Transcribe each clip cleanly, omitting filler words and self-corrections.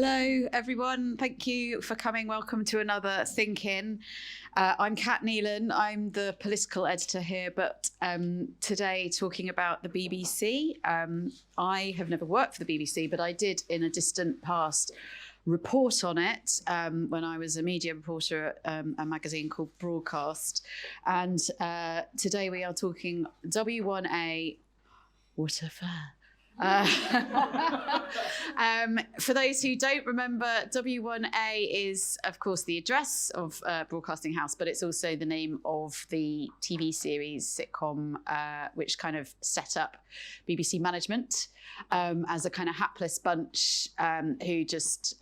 Hello, everyone. Thank you for coming. Welcome to another ThinkIn. I'm Kat Neelan. I'm the political editor here, but today talking about the BBC. I have never worked for the BBC, but I did in a distant past report on it when I was a media reporter at a magazine called Broadcast. And today we are talking W1A, what a fair. For those who don't remember, W1A is, of course, the address of Broadcasting House, but it's also the name of the TV series sitcom, which kind of set up BBC management as a kind of hapless bunch who just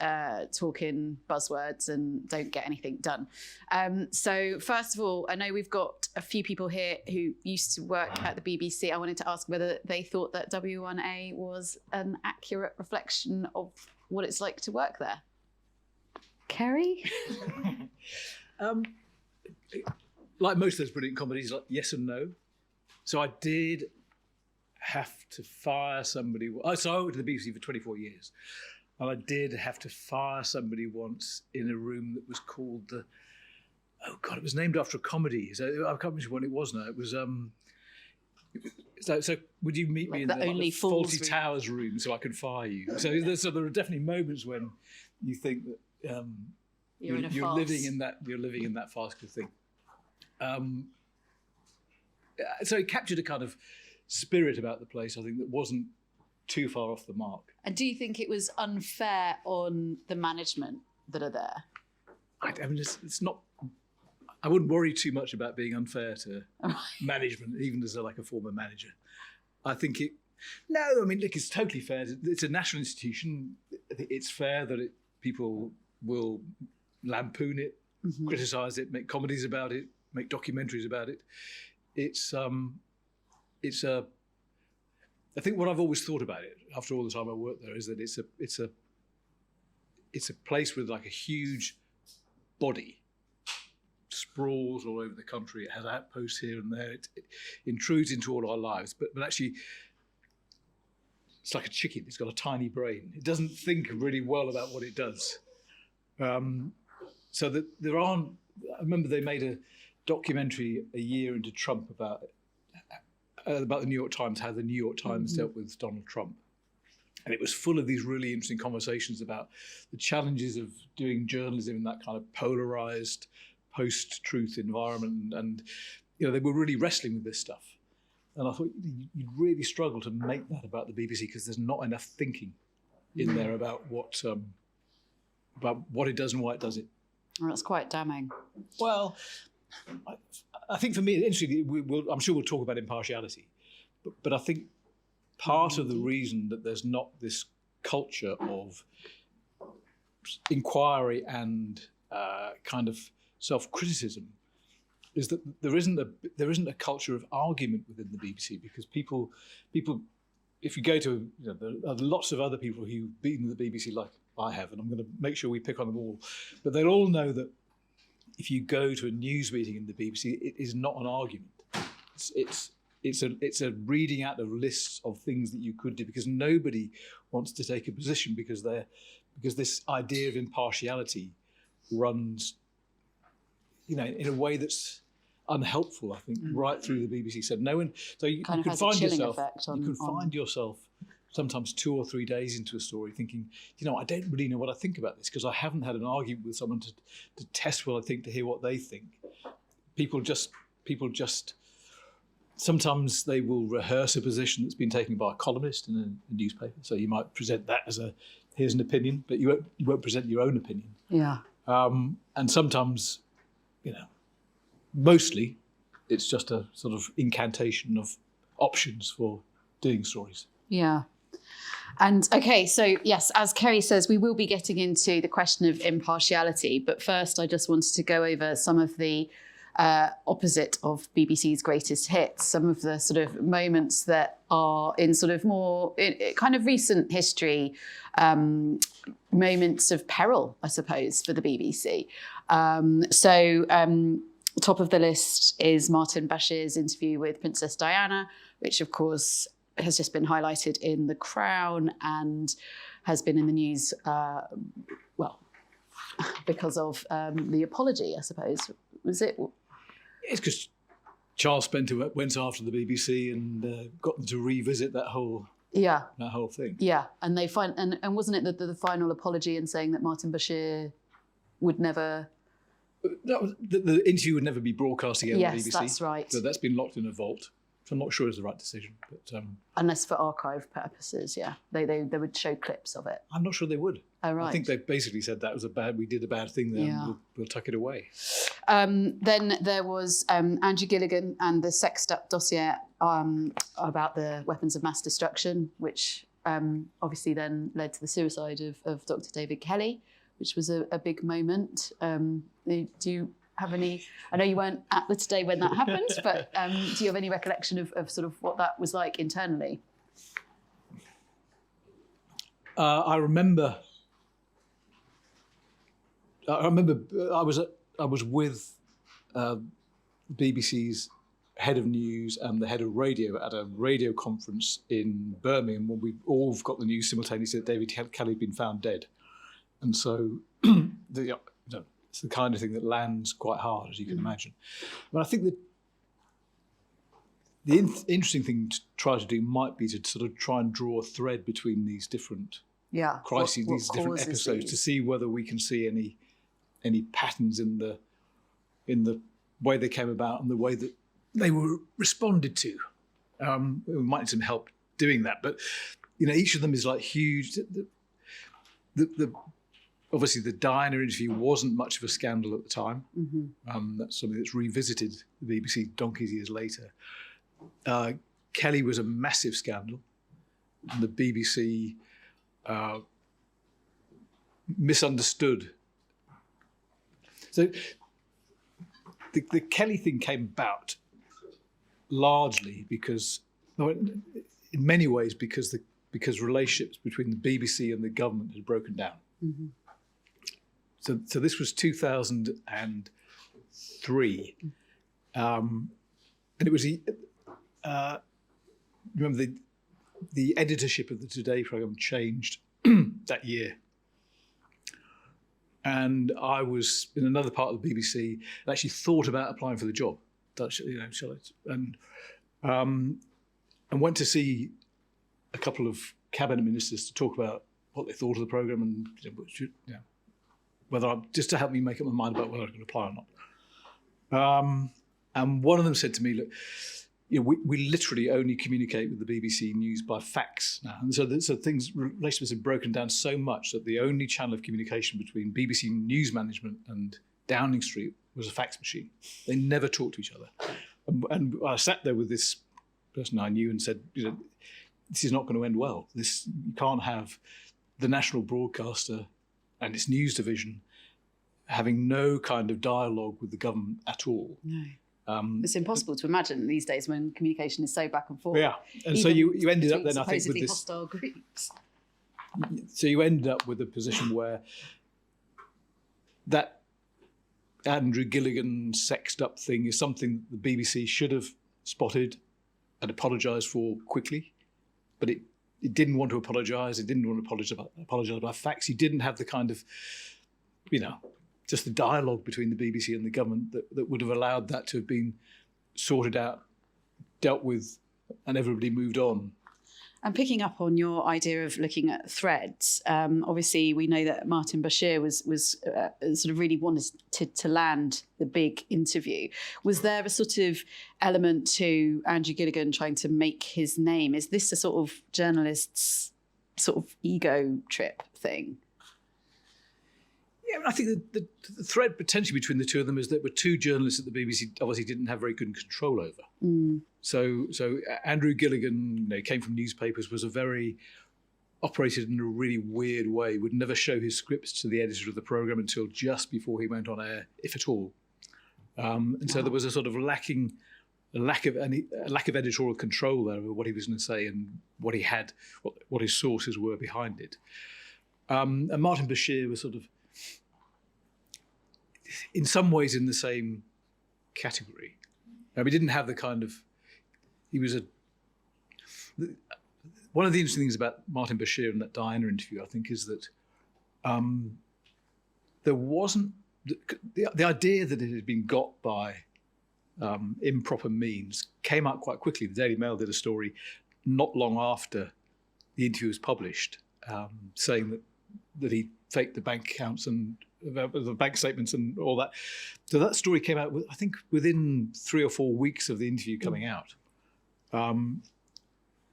talk in buzzwords and don't get anything done. So first of all, I know we've got a few people here who used to work at the BBC. I wanted to ask whether they thought that W1A was an accurate reflection of what it's like to work there. Kerry? Like most of those brilliant comedies, like yes and no. So I did have to fire somebody. So I worked at the BBC for 24 years. And I did have to fire somebody once in a room that was called the, oh God, it was named after a comedy. So I can't remember what it was now. It was, so would you meet me in the Fawlty Towers room so I can fire you? So there are definitely moments when you think that you're living in that farcical thing. So it captured a kind of spirit about the place, I think, that wasn't too far off the mark. And do you think it was unfair on the management that are there? I mean, it's not. I wouldn't worry too much about being unfair to management, even as a former manager. I think look, it's totally fair. It's a national institution. It's fair that people will lampoon it, criticise it, make comedies about it, make documentaries about it. I think what I've always thought about it, after all the time I worked there, is that it's a place with like a huge body, sprawls all over the country. It has outposts here and there. It intrudes into all our lives, but actually, it's like a chicken. It's got a tiny brain. It doesn't think really well about what it does. So that there aren't. I remember they made a documentary a year into Trump about the New York Times, how the New York Times dealt with Donald Trump. And it was full of these really interesting conversations about the challenges of doing journalism in that kind of polarized post-truth environment. And they were really wrestling with this stuff. And I thought you'd really struggle to make that about the BBC because there's not enough thinking in there about what it does and why it does it. Well, that's quite damning. Well, I think for me, interestingly, I'm sure we'll talk about impartiality, but I think part of the reason that there's not this culture of inquiry and kind of self-criticism is that there isn't a culture of argument within the BBC, because people, if you go to, there are lots of other people who've been in the BBC like I have, and I'm going to make sure we pick on them all, but they'll all know that if you go to a news meeting in the BBC, it is not an argument. It's a reading out of lists of things that you could do, because nobody wants to take a position because this idea of impartiality runs, in a way that's unhelpful, I think, right through the BBC. So you can find yourself sometimes 2 or 3 days into a story thinking, I don't really know what I think about this because I haven't had an argument with someone to test what I think, to hear what they think. People just, sometimes they will rehearse a position that's been taken by a columnist in a newspaper. So you might present that as here's an opinion, but you won't present your own opinion. Yeah. And sometimes, mostly it's just a sort of incantation of options for doing stories. Yeah. And okay, so yes, as Kerry says, we will be getting into the question of impartiality. But first, I just wanted to go over some of the opposite of BBC's greatest hits, some of the sort of moments that are in sort of more kind of recent history, moments of peril, I suppose, for the BBC. Top of the list is Martin Bashir's interview with Princess Diana, which of course has just been highlighted in The Crown and has been in the news, because of the apology, I suppose. Was it? It's because Charles Spencer went after the BBC and got them to revisit that whole thing. Yeah, and they and wasn't it the final apology in saying that Martin Bashir would never... The interview would never be broadcast again on the BBC. Yes, that's right. So that's been locked in a vault. So I'm not sure it's the right decision. But unless for archive purposes, yeah. They would show clips of it. I'm not sure they would. Oh, right. I think they basically said that was we did a bad thing there, and we'll tuck it away. Then there was Andrew Gilligan and the sexed up dossier about the weapons of mass destruction, which obviously then led to the suicide of Dr. David Kelly, which was a big moment. Do you have any... I know you weren't at the Today when that happened, but do you have any recollection of sort of what that was like internally? I remember I was with BBC's head of news and the head of radio at a radio conference in Birmingham when we all got the news simultaneously that David Kelly had been found dead. And so it's the kind of thing that lands quite hard, as you can imagine. But I think that the interesting thing to try to do might be to sort of try and draw a thread between these different crises, these different episodes, to see whether we can see any patterns in the way they came about and the way that they were responded to. We might need some help doing that, but each of them is like huge. Obviously, the Diana interview wasn't much of a scandal at the time. That's something that's revisited the BBC donkeys years later. Kelly was a massive scandal, and the BBC misunderstood. So the Kelly thing came about largely because, in many ways, because relationships between the BBC and the government had broken down. So this was 2003, and it was remember the editorship of the Today programme changed that year. And I was in another part of the BBC and actually thought about applying for the job. And went to see a couple of cabinet ministers to talk about what they thought of the programme and whether just to help me make up my mind about whether I could apply or not. And one of them said to me, "Look, we literally only communicate with the BBC News by fax now, and so relationships have broken down so much that the only channel of communication between BBC News management and Downing Street was a fax machine. They never talked to each other." And I sat there with this person I knew and said, "This is not going to end well. You can't have the national broadcaster and its news division having no kind of dialogue with the government at all." No. It's impossible to imagine these days when communication is so back and forth. Yeah, and so you ended up then, I think, with this hostile groups. So you ended up with a position where that Andrew Gilligan sexed up thing is something the BBC should have spotted and apologised for quickly, but it didn't want to apologise. It didn't want to apologise about facts. You didn't have the kind of, just the dialogue between the BBC and the government that would have allowed that to have been sorted out, dealt with, and everybody moved on. And picking up on your idea of looking at threads, obviously we know that Martin Bashir was sort of really wanted to land the big interview. Was there a sort of element to Andrew Gilligan trying to make his name? Is this a sort of journalist's sort of ego trip thing? Yeah, I think the thread potentially between the two of them is that were two journalists that the BBC obviously didn't have very good control over. So Andrew Gilligan came from newspapers, operated in a really weird way, would never show his scripts to the editor of the programme until just before he went on air, if at all. So there was a sort of lack of editorial control there over what he was going to say and what he had, what his sources were behind it. And Martin Bashir was sort of, in some ways, in the same category. Now, he didn't have the kind of... He was one of the interesting things about Martin Bashir and that Diana interview, I think, is that there wasn't the idea that it had been got by improper means came out quite quickly. The Daily Mail did a story not long after the interview was published, saying that he faked the bank accounts and the bank statements and all that. So that story came out, I think, within 3 or 4 weeks of the interview coming out. And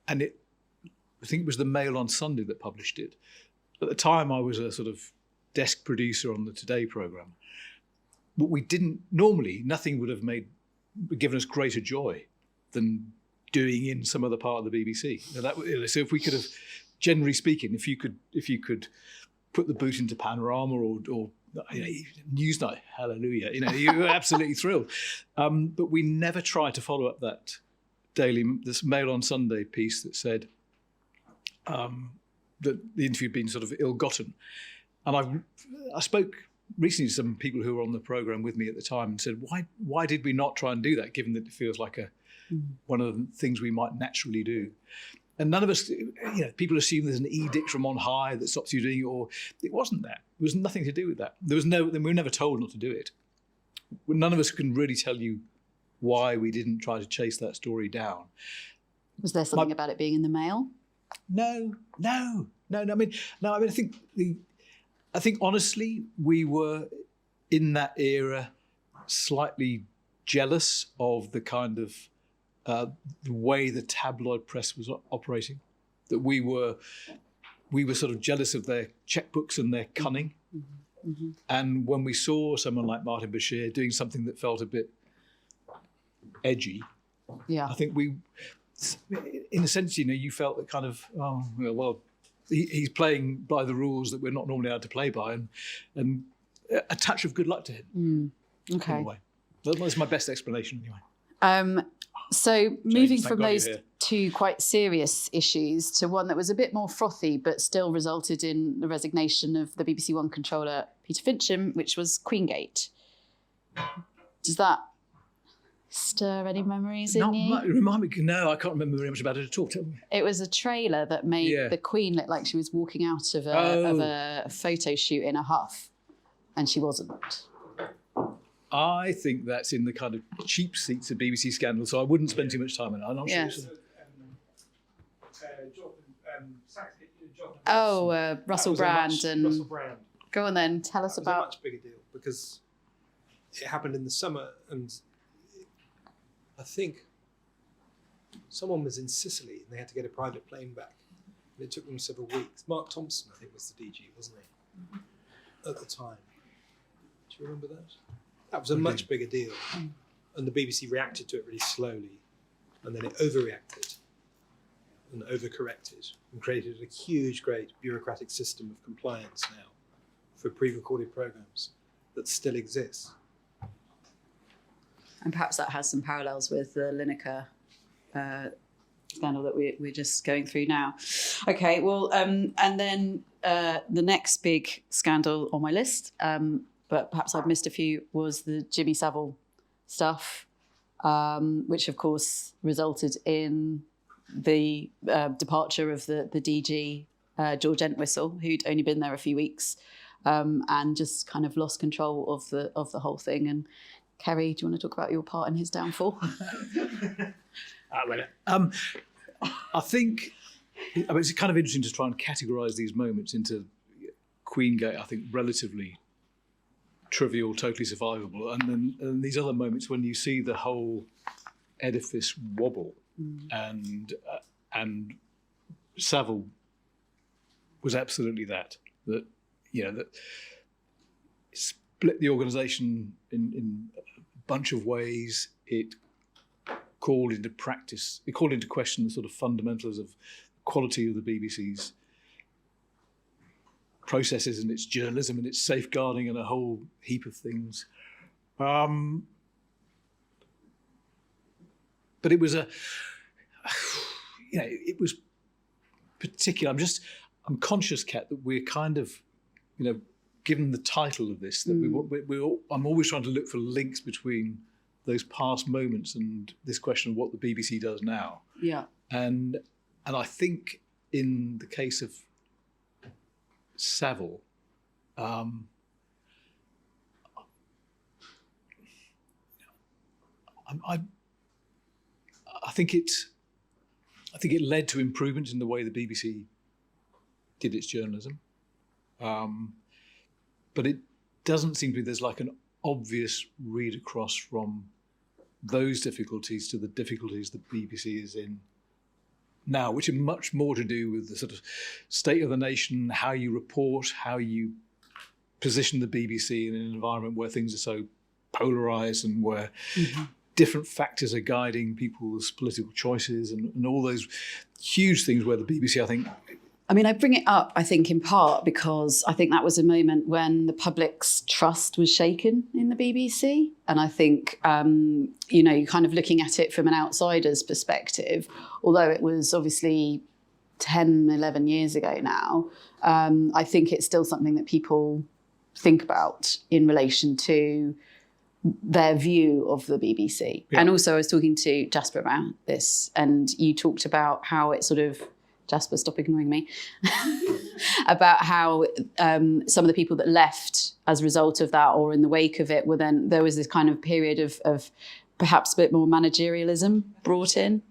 I think it was the Mail on Sunday that published it. At the time, I was a sort of desk producer on the Today programme. But we didn't, normally, nothing would have given us greater joy than doing in some other part of the BBC. So if we could have, generally speaking, if you could put the boot into Panorama or Newsnight, hallelujah, you were absolutely thrilled. But we never tried to follow up this Mail on Sunday piece that said that the interview had been sort of ill-gotten. And I spoke recently to some people who were on the programme with me at the time and said, why did we not try and do that, given that it feels like one of the things we might naturally do? And none of us, people assume there's an edict from on high that stops you doing it, or it wasn't that. There was nothing to do with that. We were never told not to do it. None of us can really tell you why we didn't try to chase that story down. Was there something about it being in the Mail? No. I think honestly, we were in that era slightly jealous of the kind of the way the tabloid press was operating. That we were sort of jealous of their checkbooks and their cunning. Mm-hmm. And when we saw someone like Martin Bashir doing something that felt a bit edgy, I think we, in a sense, you felt that kind of, he's playing by the rules that we're not normally allowed to play by, and a touch of good luck to him. Okay. Anyway, that's my best explanation anyway. So moving from those two quite serious issues to one that was a bit more frothy but still resulted in the resignation of the BBC One controller Peter Fincham, which was Queengate. Does that stir any memories in you? Remind me. No, I can't remember very much about it at all. Tell me. It was a trailer that made the Queen look like she was walking out of a photo shoot in a huff, and she wasn't. I think that's in the kind of cheap seats of BBC scandal, so I wouldn't spend too much time on it. I'm not sure. Russell Brand and Russell Brand. Go on then, tell us about. It was a much bigger deal because it happened in the summer, and I think someone was in Sicily and they had to get a private plane back, and it took them several weeks. Mark Thompson, I think, was the DG, wasn't he, at the time? Do you remember that? That was a much bigger deal, and the BBC reacted to it really slowly, and then it overreacted and overcorrected and created a huge, great bureaucratic system of compliance now for pre-recorded programmes that still exists. And perhaps that has some parallels with the Lineker scandal that we're just going through now. Okay, well, and then the next big scandal on my list, but perhaps I've missed a few, was the Jimmy Savile stuff, which of course resulted in the departure of the DG, George Entwistle, who'd only been there a few weeks, and just kind of lost control of the whole thing. And Kerry, do you want to talk about your part in his downfall? I think it's kind of interesting to try and categorise these moments into Queengate, I think, relatively trivial, totally survivable, and then these other moments when you see the whole edifice wobble, and Savile was absolutely that split the organisation in a bunch of ways. It called into question the sort of fundamentals of quality of the BBC's processes and its journalism and its safeguarding and a whole heap of things. But it was it was particular. I'm conscious, Kat, that we're kind of, given the title of this, that I'm always trying to look for links between those past moments and this question of what the BBC does now. Yeah. And I think in the case of Savile, I think it led to improvements in the way the BBC did its journalism, but it doesn't seem to be there's like an obvious read across from those difficulties to the difficulties the BBC is in now, which are much more to do with the sort of state of the nation, how you report, how you position the BBC in an environment where things are so polarised and where different factors are guiding people's political choices and all those huge things where the BBC, I think... I mean, I bring it up, I think, in part because I think that was a moment when the public's trust was shaken in the BBC. And I think, you're kind of looking at it from an outsider's perspective, although it was obviously 10, 11 years ago now, I think it's still something that people think about in relation to their view of the BBC. Yeah. And also I was talking to Jasper about this, and you talked about how it sort of... Jasper, stop ignoring me, about how some of the people that left as a result of that or in the wake of it there was this kind of period of perhaps a bit more managerialism brought in.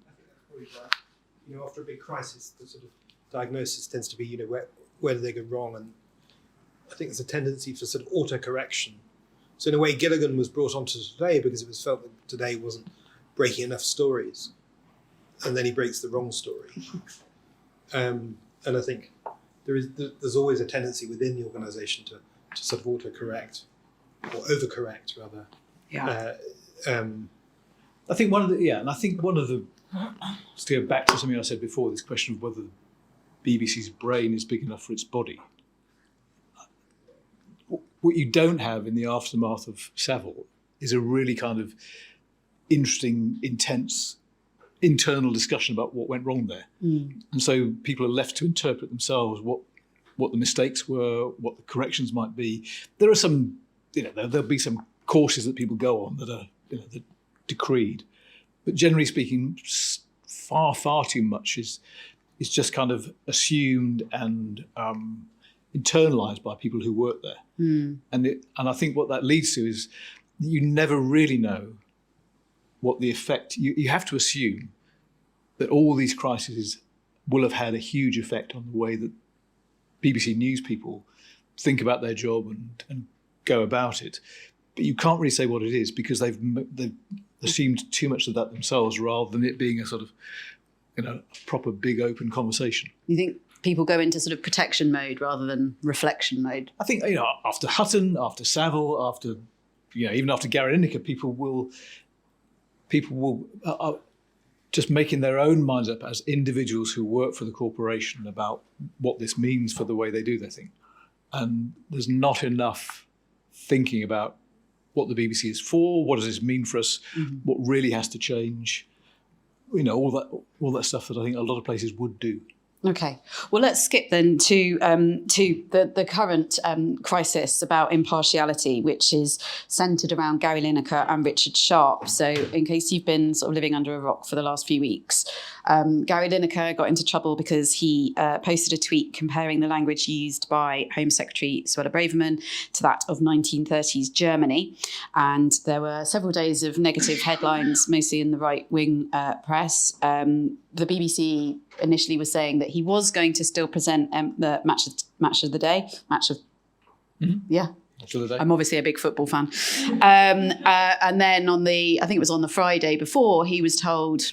After a big crisis, the sort of diagnosis tends to be, where did they go wrong? And I think there's a tendency for sort of auto-correction. So in a way, Gilligan was brought onto Today because it was felt that Today wasn't breaking enough stories. And then he breaks the wrong story. And I think there's always a tendency within the organisation to sort of auto-correct or overcorrect rather. Yeah. I think one of the to go back to something I said before, this question of whether the BBC's brain is big enough for its body. What you don't have in the aftermath of Savile is a really kind of interesting, intense internal discussion about what went wrong there. And so people are left to interpret themselves what the mistakes were, what the corrections might be. There are some, there'll be some courses that people go on that are that decreed. But generally speaking, far, far too much is just kind of assumed and internalised by people who work there. And I think what that leads to is you never really know what the effect... You have to assume that all these crises will have had a huge effect on the way that BBC News people think about their job and go about it. But you can't really say what it is because they've assumed too much of that themselves rather than it being a sort of, a proper big open conversation. You think people go into sort of protection mode rather than reflection mode? I think, after Hutton, after Savile, after, even after Gary Lineker, people will just making their own minds up as individuals who work for the corporation about what this means for the way they do their thing. And there's not enough thinking about what the BBC is for, what does this mean for us, what really has to change, all that stuff that I think a lot of places would do. Okay, well, let's skip then to the current crisis about impartiality, which is centred around Gary Lineker and Richard Sharp. So in case you've been sort of living under a rock for the last few weeks, Gary Lineker got into trouble because he posted a tweet comparing the language used by Home Secretary Suella Braverman to that of 1930s Germany. And there were several days of negative headlines, mostly in the right-wing press. The BBC initially was saying that he was going to still present the match of the day. Match of the day. I'm obviously a big football fan. And then I think it was on the Friday before, he was told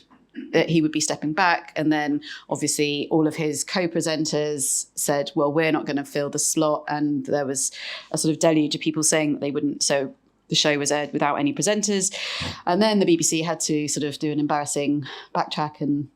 that he would be stepping back. And then obviously all of his co-presenters said, well, we're not going to fill the slot. And there was a sort of deluge of people saying that they wouldn't. So the show was aired without any presenters. And then the BBC had to sort of do an embarrassing backtrack and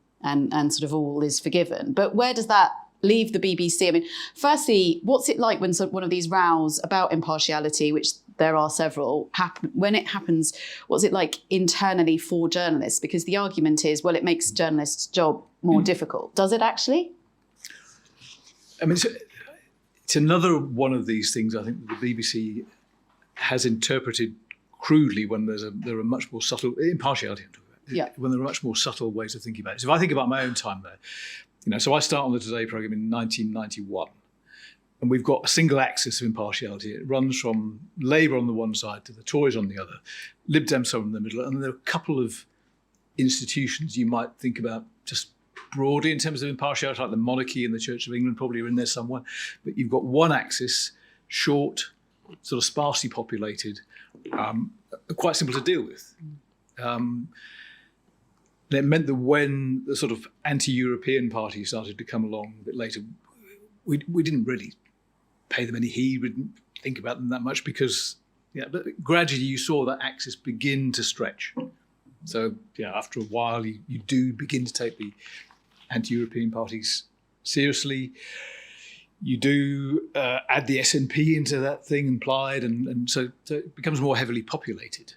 sort of all is forgiven. But where does that leave the BBC? I mean, firstly, what's it like when one of these rows about impartiality, which there are several, when it happens, what's it like internally for journalists? Because the argument is, well, it makes journalists' job more difficult. Does it actually? I mean, it's another one of these things I think that the BBC has interpreted crudely when there are much more subtle impartiality. Yeah. When there are much more subtle ways of thinking about it. So if I think about my own time there, So I start on the Today programme in 1991. And we've got a single axis of impartiality. It runs from Labour on the one side to the Tories on the other, Lib Dem somewhere in the middle. And there are a couple of institutions you might think about just broadly in terms of impartiality, like the monarchy and the Church of England probably are in there somewhere. But you've got one axis, short, sort of sparsely populated, quite simple to deal with. It meant that when the sort of anti-European party started to come along a bit later, we didn't really pay them any heed. We didn't think about them that much because, but gradually you saw that axis begin to stretch. So, after a while, you do begin to take the anti-European parties seriously. You do add the SNP into that thing and Plaid, and so it becomes more heavily populated.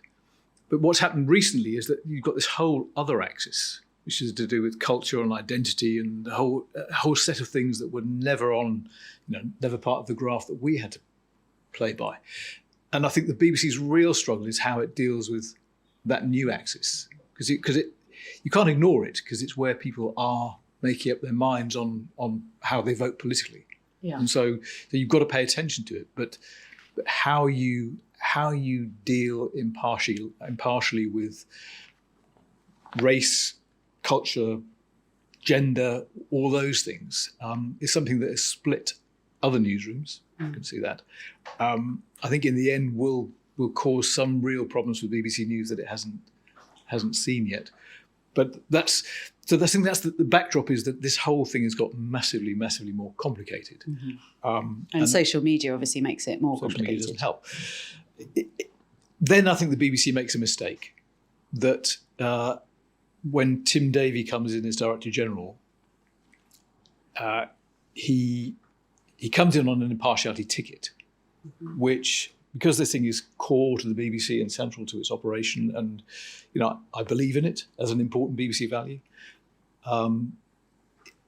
But what's happened recently is that you've got this whole other axis, which is to do with culture and identity and a whole set of things that were never on, never part of the graph that we had to play by. And I think the BBC's real struggle is how it deals with that new axis, because you can't ignore it, because it's where people are making up their minds on how they vote politically. Yeah. And so you've got to pay attention to it. But how you deal impartially with race, culture, gender, all those things, is something that has split other newsrooms. You can see that. I think in the end will cause some real problems with BBC News that it hasn't seen yet. But I think that's the backdrop, is that this whole thing has got massively, massively more complicated. Mm-hmm. And social media obviously makes it more complicated. Social media doesn't help. Then I think the BBC makes a mistake that when Tim Davie comes in as Director General, he comes in on an impartiality ticket, which, because this thing is core to the BBC and central to its operation, and I believe in it as an important BBC value,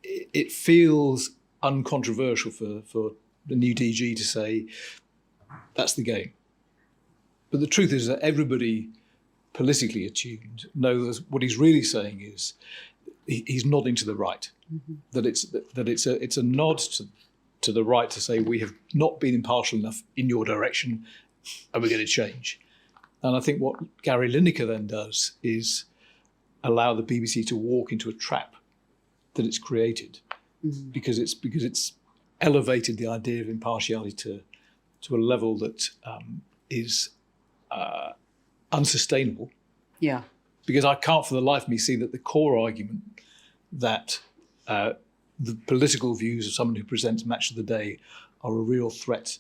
it feels uncontroversial for the new DG to say that's the game. But the truth is that everybody politically attuned knows what he's really saying is he's nodding to the right. Mm-hmm. That it's a nod to the right to say we have not been impartial enough in your direction, and we're going to change. And I think what Gary Lineker then does is allow the BBC to walk into a trap that it's created, because it's elevated the idea of impartiality to a level that is unsustainable. Yeah. Because I can't for the life of me see that the core argument that the political views of someone who presents Match of the Day are a real threat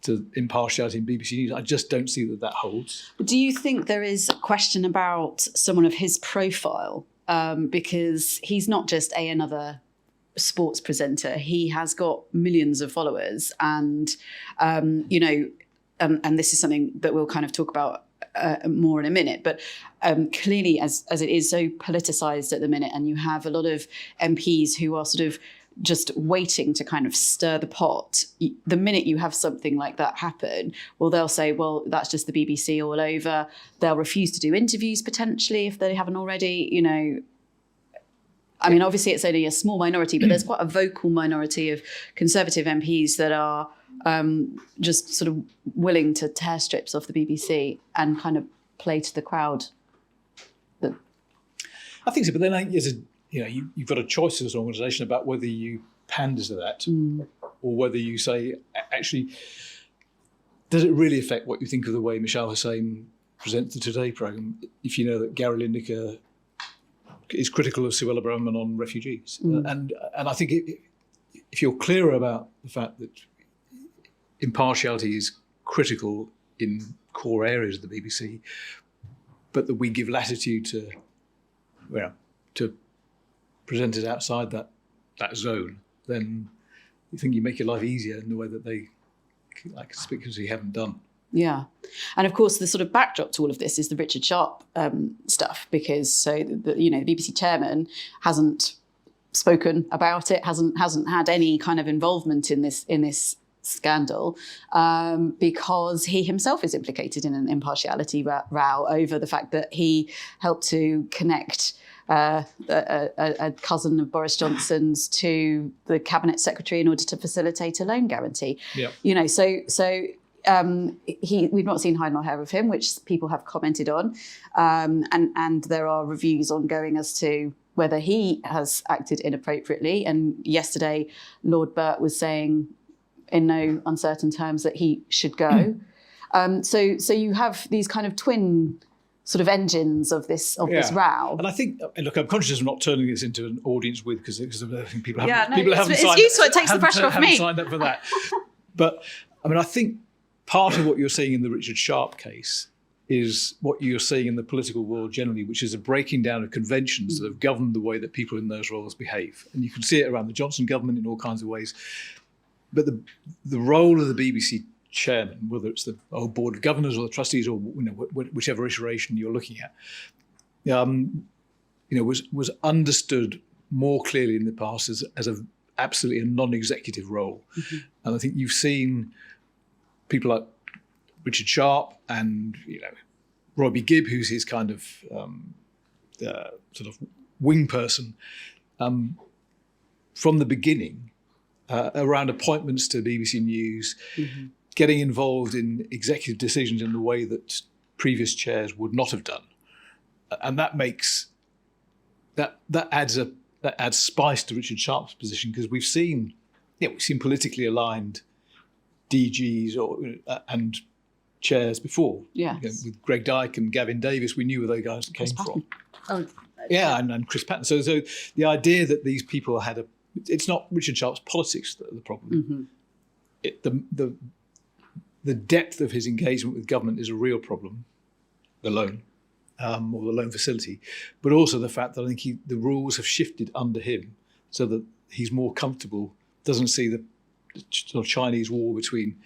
to impartiality in BBC News. I just don't see that holds. Do you think there is a question about someone of his profile? Because he's not just another sports presenter. He has got millions of followers, and and this is something that we'll kind of talk about more in a minute. But clearly, as it is so politicised at the minute, and you have a lot of MPs who are sort of just waiting to kind of stir the pot. The minute you have something like that happen, well, they'll say, well, that's just the BBC all over. They'll refuse to do interviews potentially if they haven't already, I mean, obviously it's only a small minority, but there's quite a vocal minority of Conservative MPs that are just sort of willing to tear strips off the BBC and kind of play to the crowd. I think so, but then I think you've got a choice as an organisation about whether you pander to that or whether you say, actually, does it really affect what you think of the way Michelle Hussain presents the Today programme if you know that Gary Lineker is critical of Suella Braverman on refugees? And I think if you're clearer about the fact that impartiality is critical in core areas of the BBC, but that we give latitude to present it outside that zone, then you think you make your life easier in the way that they conspicuously haven't done. Yeah. And of course, the sort of backdrop to all of this is the Richard Sharp stuff, because the BBC chairman hasn't spoken about it, hasn't had any kind of involvement in this scandal, because he himself is implicated in an impartiality row over the fact that he helped to connect a cousin of Boris Johnson's to the cabinet secretary in order to facilitate a loan guarantee. Yeah. We've not seen hide nor hair of him, which people have commented on, and there are reviews ongoing as to whether he has acted inappropriately. And yesterday, Lord Burt was saying in no uncertain terms that he should go. So you have these kind of twin sort of engines of this row. And I think, look, I'm conscious of not turning this into an audience with because I think people haven't. It's useful. It takes the pressure off me. Signed up for that. But I mean, I think part of what you're seeing in the Richard Sharp case is what you're seeing in the political world generally, which is a breaking down of conventions that have governed the way that people in those roles behave. And you can see it around the Johnson government in all kinds of ways. But the role of the BBC chairman, whether it's the old board of governors or the trustees or whichever iteration you're looking at, was understood more clearly in the past as absolutely a non-executive role. Mm-hmm. And I think you've seen people like Richard Sharp and Robbie Gibb, who's his kind of sort of wing person, from the beginning around appointments to BBC News, mm-hmm. getting involved in executive decisions in the way that previous chairs would not have done, and that makes that adds spice to Richard Sharp's position, because we've seen politically aligned DGs and chairs before. Yeah, with Greg Dyke and Gavin Davis, we knew where those guys came from. Oh, yeah, and Chris Patton. So the idea that these people had it's not Richard Sharp's politics that are the problem. Mm-hmm. The depth of his engagement with government is a real problem, the loan, or the loan facility, but also the fact that I think the rules have shifted under him so that he's more comfortable, doesn't see the sort of Chinese war between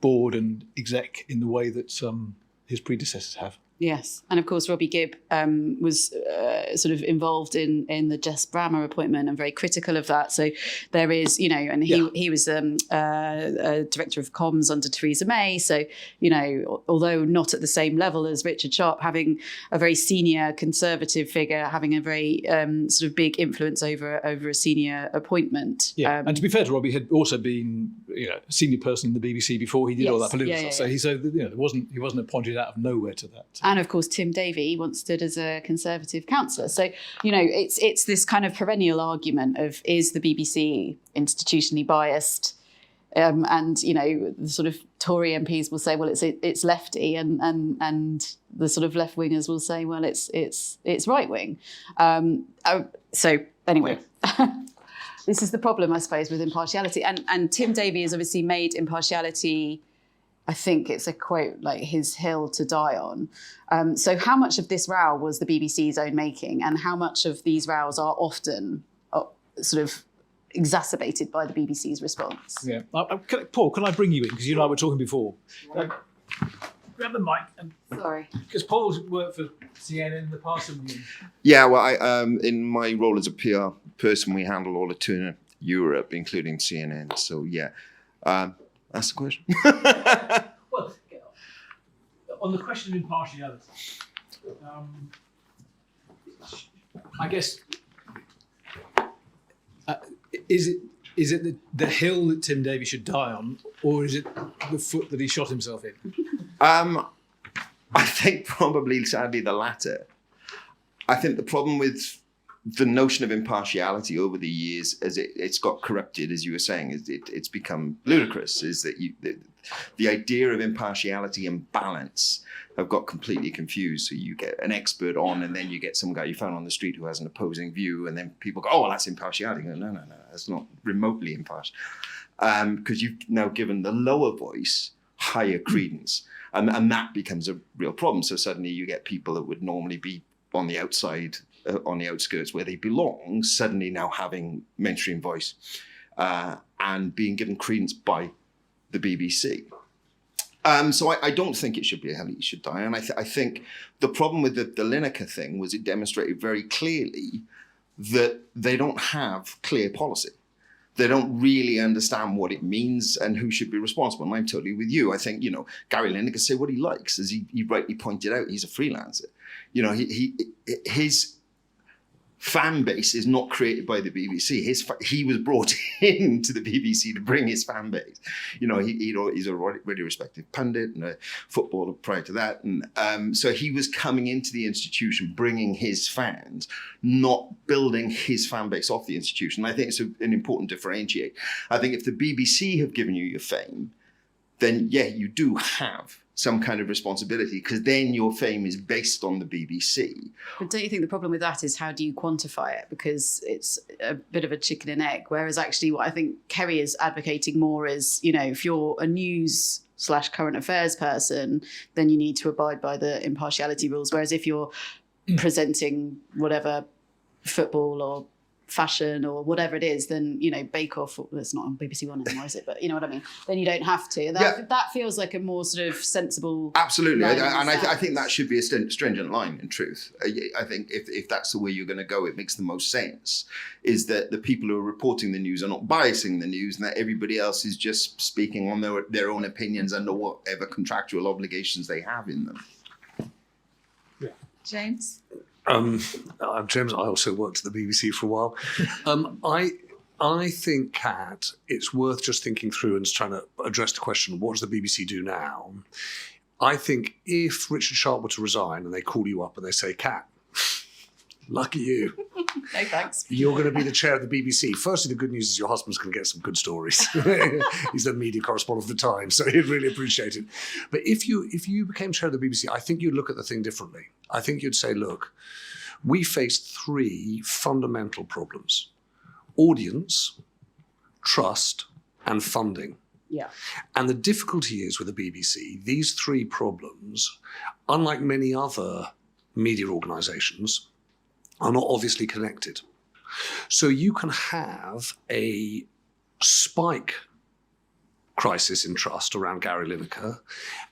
board and exec in the way that his predecessors have. Yes, and of course Robbie Gibb was sort of involved in the Jess Brammer appointment and very critical of that. So there is, and he was a director of comms under Theresa May. So, although not at the same level as Richard Sharp, having a very senior Conservative figure, having a very sort of big influence over a senior appointment. Yeah, and to be fair to Robbie, he had also been a senior person in the BBC before he did all that political stuff. So he wasn't appointed out of nowhere to that. And of course, Tim Davie once stood as a Conservative councillor. So, it's this kind of perennial argument of, is the BBC institutionally biased? And, the sort of Tory MPs will say, well, it's lefty, and the sort of left wingers will say, well, it's right wing. So anyway, this is the problem, I suppose, with impartiality. And Tim Davie has obviously made impartiality, I think it's a quote, like his hill to die on. So how much of this row was the BBC's own making, and how much of these rows are often sort of exacerbated by the BBC's response? Yeah. Paul, can I bring you in? Because you and I were talking before. Grab the mic. Sorry. Because Paul's worked for CNN in the past. Yeah, well, I in my role as a PR person, we handle all of Turner Europe, including CNN. So, yeah. That's the question. Well, on the question of impartiality, I guess, is it the hill that Tim Davie should die on, or is it the foot that he shot himself in? I think probably, sadly, the latter. I think the problem with the notion of impartiality over the years, as it's got corrupted, as you were saying, it's become ludicrous, is that the idea of impartiality and balance have got completely confused. So you get an expert on, and then you get some guy you found on the street who has an opposing view, and then people go, oh, well, that's impartiality. You go, no, that's not remotely impartial. Because you've now given the lower voice higher credence. And that becomes a real problem. So suddenly you get people that would normally be on the outside, on the outskirts where they belong, suddenly now having mainstream voice and being given credence by the BBC. So I don't think it should be a hill he should die. And I think the problem with the Lineker thing was it demonstrated very clearly that they don't have clear policy. They don't really understand what it means and who should be responsible. And I'm totally with you. I think, Gary Lineker can say what he likes. As he rightly pointed out, he's a freelancer. His fan base is not created by the BBC. He was brought into the BBC to bring his fan base. He's a really respected pundit and a footballer prior to that. And so he was coming into the institution, bringing his fans, not building his fan base off the institution. I think it's an important differentiate. I think if the BBC have given you your fame, then yeah, you do have some kind of responsibility, because then your fame is based on the BBC. But don't you think the problem with that is how do you quantify it? Because it's a bit of a chicken and egg. Whereas actually what I think Kerry is advocating more is, if you're a news/current affairs person, then you need to abide by the impartiality rules. Whereas if you're presenting whatever football or fashion or whatever it is, then Bake Off, it's not on BBC One anymore, is it? But you know what I mean, then you don't have to. That feels like a more sort of sensible, absolutely. I think that should be a stringent line, in truth. I think if that's the way you're going to go, it makes the most sense, is that the people who are reporting the news are not biasing the news, and that everybody else is just speaking on their own opinions under whatever contractual obligations they have in them. Yeah. James? I'm James. I also worked at the BBC for a while. I think, Kat, it's worth just thinking through and trying to address the question, what does the BBC do now? I think if Richard Sharp were to resign and they call you up and they say, Kat, lucky you. No thanks. You're going to be the chair of the BBC. Firstly, the good news is your husband's going to get some good stories. He's the media correspondent of the Times, so he'd really appreciate it. But if you became chair of the BBC, I think you'd look at the thing differently. I think you'd say, look, we face 3 fundamental problems: audience, trust, and funding. Yeah. And the difficulty is with the BBC, these 3 problems, unlike many other media organisations, are not obviously connected. So you can have a spike crisis in trust around Gary Lineker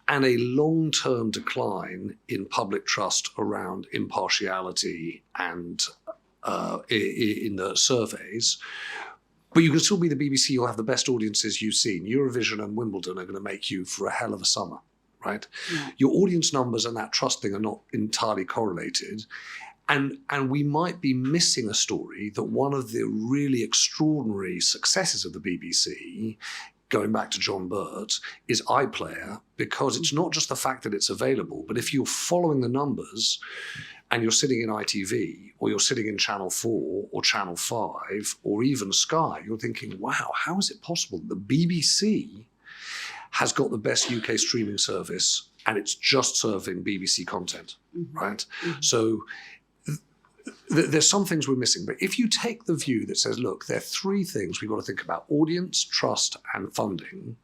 and a long-term decline in public trust around impartiality and in the surveys. But you can still be the BBC, you'll have the best audiences you've seen. Eurovision and Wimbledon are going to make you for a hell of a summer, right? Yeah. Your audience numbers and that trust thing are not entirely correlated. And we might be missing a story that one of the really extraordinary successes of the BBC, going back to John Burt, is iPlayer, because it's not just the fact that it's available, but if you're following the numbers and you're sitting in ITV or you're sitting in Channel 4 or Channel 5 or even Sky, you're thinking, wow, how is it possible that the BBC has got the best UK streaming service and it's just serving BBC content, right? Mm-hmm. So there's some things we're missing, but if you take the view that says, look, there are 3 things we've got to think about: audience, trust, and funding,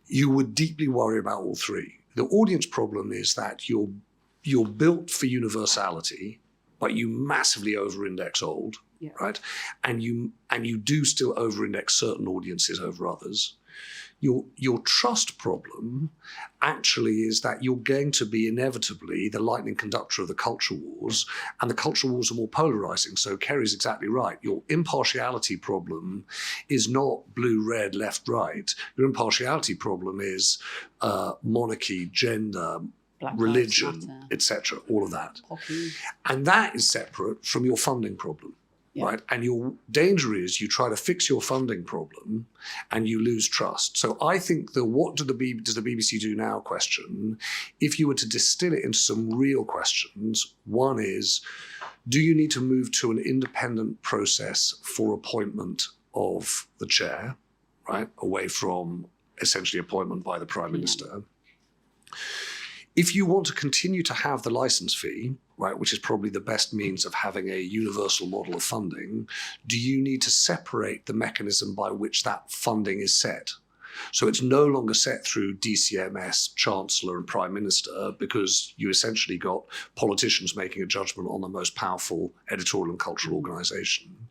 you would deeply worry about all 3. The audience problem is that you're built for universality, but you massively over-index old, right? And you do still over-index certain audiences over others. Your trust problem actually is that you're going to be inevitably the lightning conductor of the culture wars, and the culture wars are more polarizing. So Kerry's exactly right. Your impartiality problem is not blue, red, left, right. Your impartiality problem is monarchy, gender, Black religion, etc., all of that. Hockey. And that is separate from your funding problem. Yeah. Right, and your danger is you try to fix your funding problem and you lose trust. So I think the what does the BBC do now question, if you were to distill it into some real questions, one is, do you need to move to an independent process for appointment of the chair, right, away from essentially appointment by the Prime Minister? If you want to continue to have the licence fee, right, which is probably the best means of having a universal model of funding, do you need to separate the mechanism by which that funding is set? So it's no longer set through DCMS, Chancellor and Prime Minister, because you essentially got politicians making a judgment on the most powerful editorial and cultural organisation.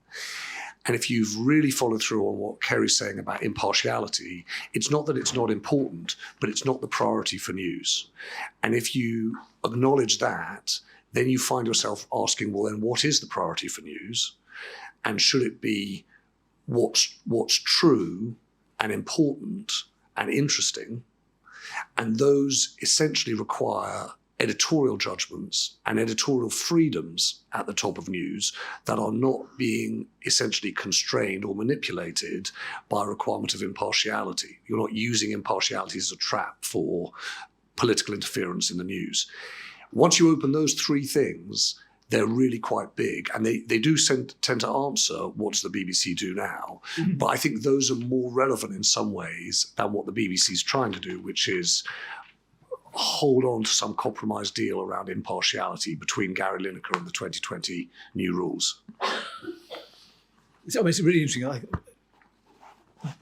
And if you've really followed through on what Kerry's saying about impartiality, it's not that it's not important, but it's not the priority for news. And if you acknowledge that, then you find yourself asking, well, then what is the priority for news? And should it be what's true and important and interesting? And those essentially require editorial judgments and editorial freedoms at the top of news that are not being essentially constrained or manipulated by a requirement of impartiality. You're not using impartiality as a trap for political interference in the news. Once you open those three things, they're really quite big, and they do tend to answer, what does the BBC do now? Mm-hmm. But I think those are more relevant in some ways than what the BBC is trying to do, which is hold on to some compromise deal around impartiality between Gary Lineker and the 2020 new rules. So, I mean, it's really interesting.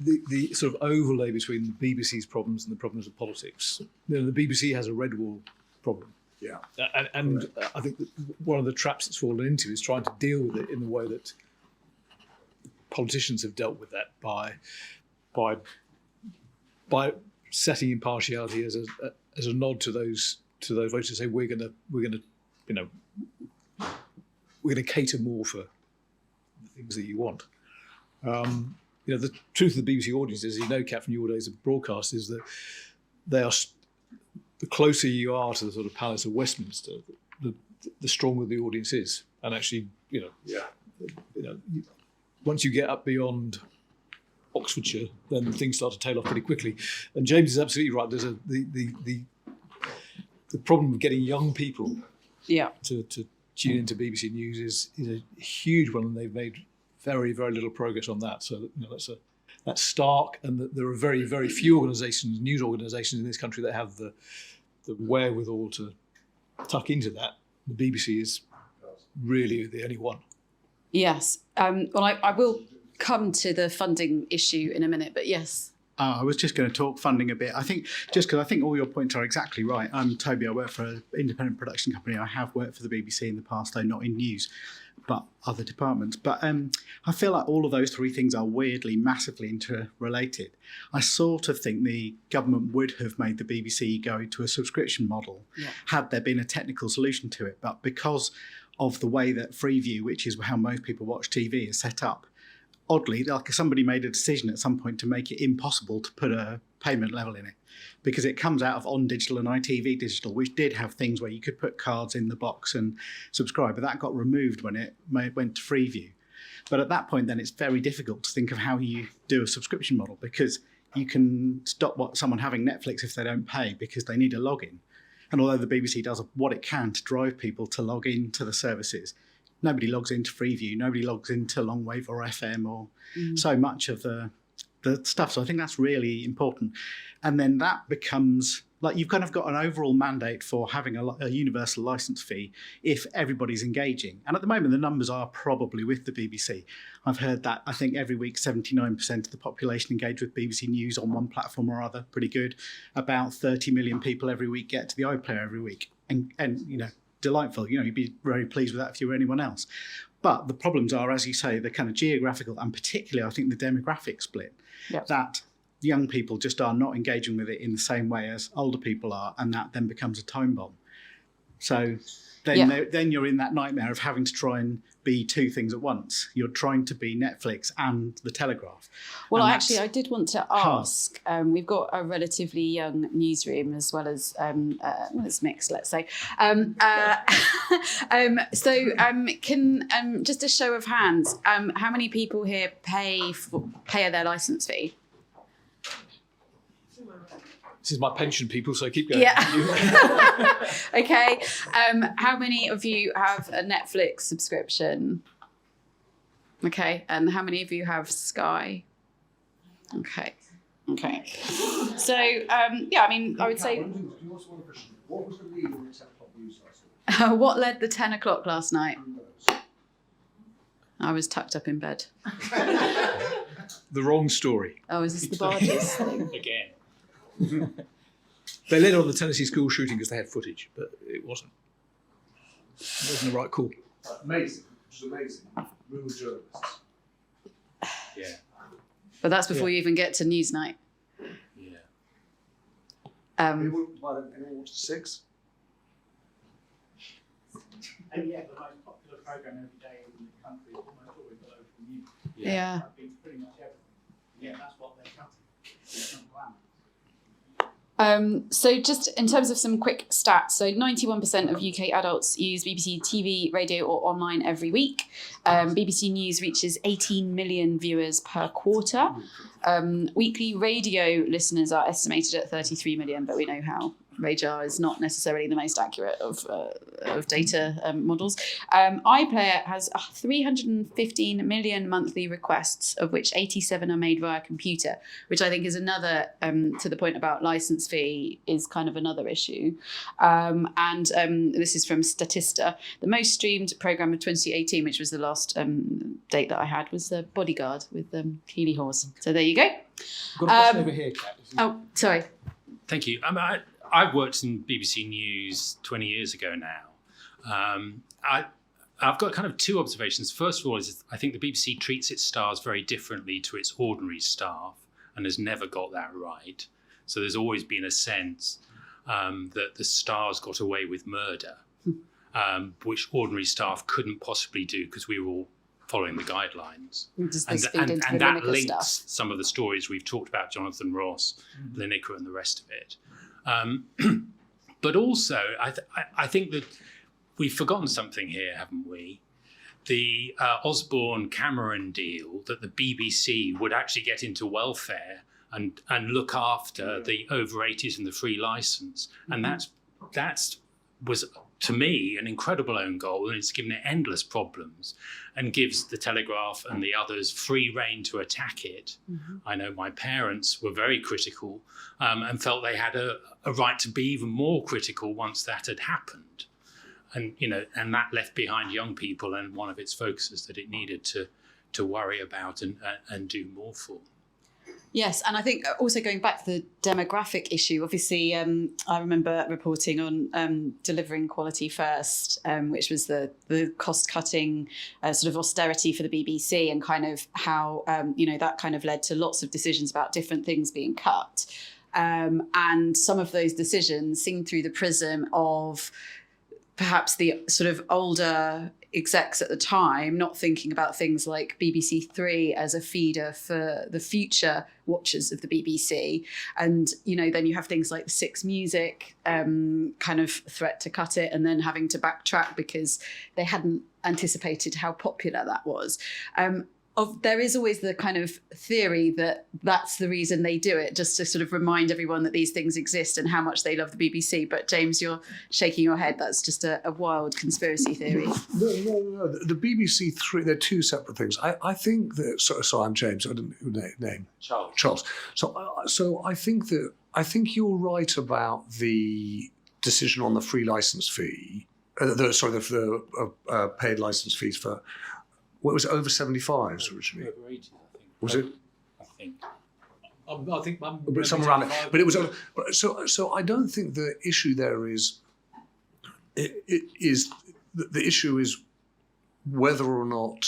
The sort of overlay between the BBC's problems and the problems of politics. You know, the BBC has a red wall problem. Yeah, and I think that one of the traps it's fallen into is trying to deal with it in the way that politicians have dealt with that by setting impartiality as a nod to those voters to say we're gonna cater more for the things that you want. You know, the truth of the BBC audience, as you know, Kat, from your days of broadcast, is that they are. The closer you are to the sort of Palace of Westminster, the stronger the audience is. And actually, once you get up beyond Oxfordshire, then things start to tail off pretty quickly. And James is absolutely right. There's the problem of getting young people to tune into BBC News is a huge one, and they've made very, very little progress on that. So that's stark, and there are very, very few news organisations in this country that have the wherewithal to tuck into that. The BBC is really the only one. Yes. Well, I will come to the funding issue in a minute, but yes. I was just going to talk funding a bit. I think just because I think all your points are exactly right. I'm Toby. I work for an independent production company. I have worked for the BBC in the past, though not in news, but other departments. But I feel like all of those three things are weirdly, massively interrelated. I sort of think the government would have made the BBC go to a subscription model had there been a technical solution to it. But because of the way that Freeview, which is how most people watch TV, is set up, oddly, like somebody made a decision at some point to make it impossible to put a payment level in it, because it comes out of On Digital and ITV Digital, which did have things where you could put cards in the box and subscribe, but that got removed when it went to Freeview. But at that point, then it's very difficult to think of how you do a subscription model, because you can stop someone having Netflix if they don't pay because they need a login. And although the BBC does what it can to drive people to log into the services, nobody logs into Freeview, nobody logs into Longwave or FM or so much of the stuff. So I think that's really important. And then that becomes, like, you've kind of got an overall mandate for having a universal license fee if everybody's engaging. And at the moment, the numbers are probably with the BBC. I've heard that, I think every week, 79% of the population engage with BBC News on one platform or other, pretty good. About 30 million people every week get to the iPlayer every week. And delightful. You'd be very pleased with that if you were anyone else. But the problems are, as you say, the kind of geographical and particularly, I think, the demographic split, that young people just are not engaging with it in the same way as older people are, and that then becomes a time bomb. So then you're in that nightmare of having to try and be two things at once. You're trying to be Netflix and The Telegraph. Well, actually, I did want to ask, we've got a relatively young newsroom as well as, it's mixed, let's say. Can just a show of hands, how many people here pay their licence fee? This is my pension, people, so keep going. Yeah. Okay. How many of you have a Netflix subscription? Okay. And how many of you have Sky? Okay. So, I mean, I would say... What was the lead on the 10 o'clock news last night? What led the 10 o'clock last night? I was tucked up in bed. The wrong story. Oh, is this the barges thing? Again. They led on the Tennessee school shooting because they had footage, but it wasn't. It wasn't the right call. Amazing. Which is amazing. Real journalists. Yeah. But that's before you even get to Newsnight. Yeah. Anyone watch 6? And yet the most popular programme every day in the country is almost always the local news. Yeah. That beats pretty much everything. Yeah, that's what they're cutting. It's not glamour. So just in terms of some quick stats, so 91% of UK adults use BBC TV, radio or online every week. BBC News reaches 18 million viewers per quarter. Weekly radio listeners are estimated at 33 million, but we know how radar is not necessarily the most accurate of data models. iPlayer has 315 million monthly requests, of which 87 are made via computer, which I think is another, to the point about license fee, is kind of another issue. This is from Statista. The most streamed programme of 2018, which was the last date that I had, was Bodyguard with Keely Hawes. So there you go. Got a question over here, Kat. Oh, sorry. Thank you. I've worked in BBC News 20 years ago now. I've got kind of two observations. First of all, is I think the BBC treats its stars very differently to its ordinary staff and has never got that right. So there's always been a sense that the stars got away with murder, which ordinary staff couldn't possibly do because we were all following the guidelines. And that links stuff. Some of the stories we've talked about, Jonathan Ross, Lineker and the rest of it. But also, I think that we've forgotten something here, haven't we? The Osborne-Cameron deal, that the BBC would actually get into welfare and look after the over 80s and the free licence. And that was, to me, an incredible own goal, and it's given it endless problems and gives the Telegraph and the others free rein to attack it. I know my parents were very critical and felt they had a right to be even more critical once that had happened. And, and that left behind young people, and one of its focuses that it needed to worry about and do more for. Yes, and I think also going back to the demographic issue, obviously I remember reporting on delivering quality first, which was the cost-cutting sort of austerity for the BBC, and kind of how, that kind of led to lots of decisions about different things being cut. And some of those decisions seen through the prism of perhaps the sort of older execs at the time not thinking about things like BBC Three as a feeder for the future watchers of the BBC. And, then you have things like the Six Music kind of threat to cut it and then having to backtrack because they hadn't anticipated how popular that was. There is always the kind of theory that that's the reason they do it, just to sort of remind everyone that these things exist and how much they love the BBC. But James, you're shaking your head. That's just a wild conspiracy theory. No. The BBC Three, they're two separate things. I think that, sorry, I'm James, I didn't name. Charles. So I think you're right about the decision on the free licence fee, the paid licence fees for, what was it, over 75s originally? Over 80s, I think. Was it? I think. I think somewhere around it. But it was over. So I don't think the issue there is. The issue is whether or not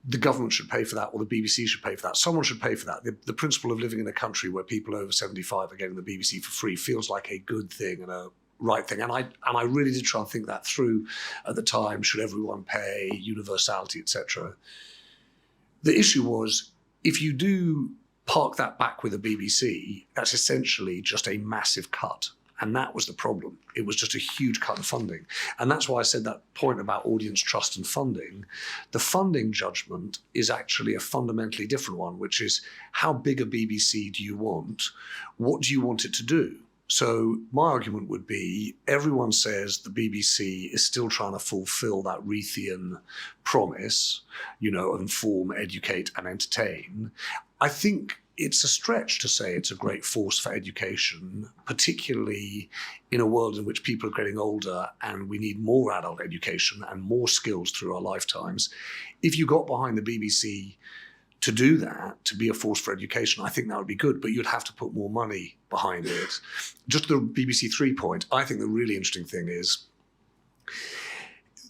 the government should pay for that or the BBC should pay for that. Someone should pay for that. The principle of living in a country where people over 75 are getting the BBC for free feels like a good thing and a right thing. And I really did try and think that through at the time. Should everyone pay, universality, etc. The issue was, if you do park that back with the BBC, that's essentially just a massive cut. And that was the problem. It was just a huge cut in funding. And that's why I said that point about audience trust and funding. The funding judgment is actually a fundamentally different one, which is, how big a BBC do you want? What do you want it to do? So my argument would be, everyone says the BBC is still trying to fulfill that Reithian promise, inform, educate and entertain. I think it's a stretch to say it's a great force for education, particularly in a world in which people are getting older and we need more adult education and more skills through our lifetimes. If you got behind the BBC to do that, to be a force for education, I think that would be good, but you'd have to put more money behind it. Just the BBC Three point, I think the really interesting thing is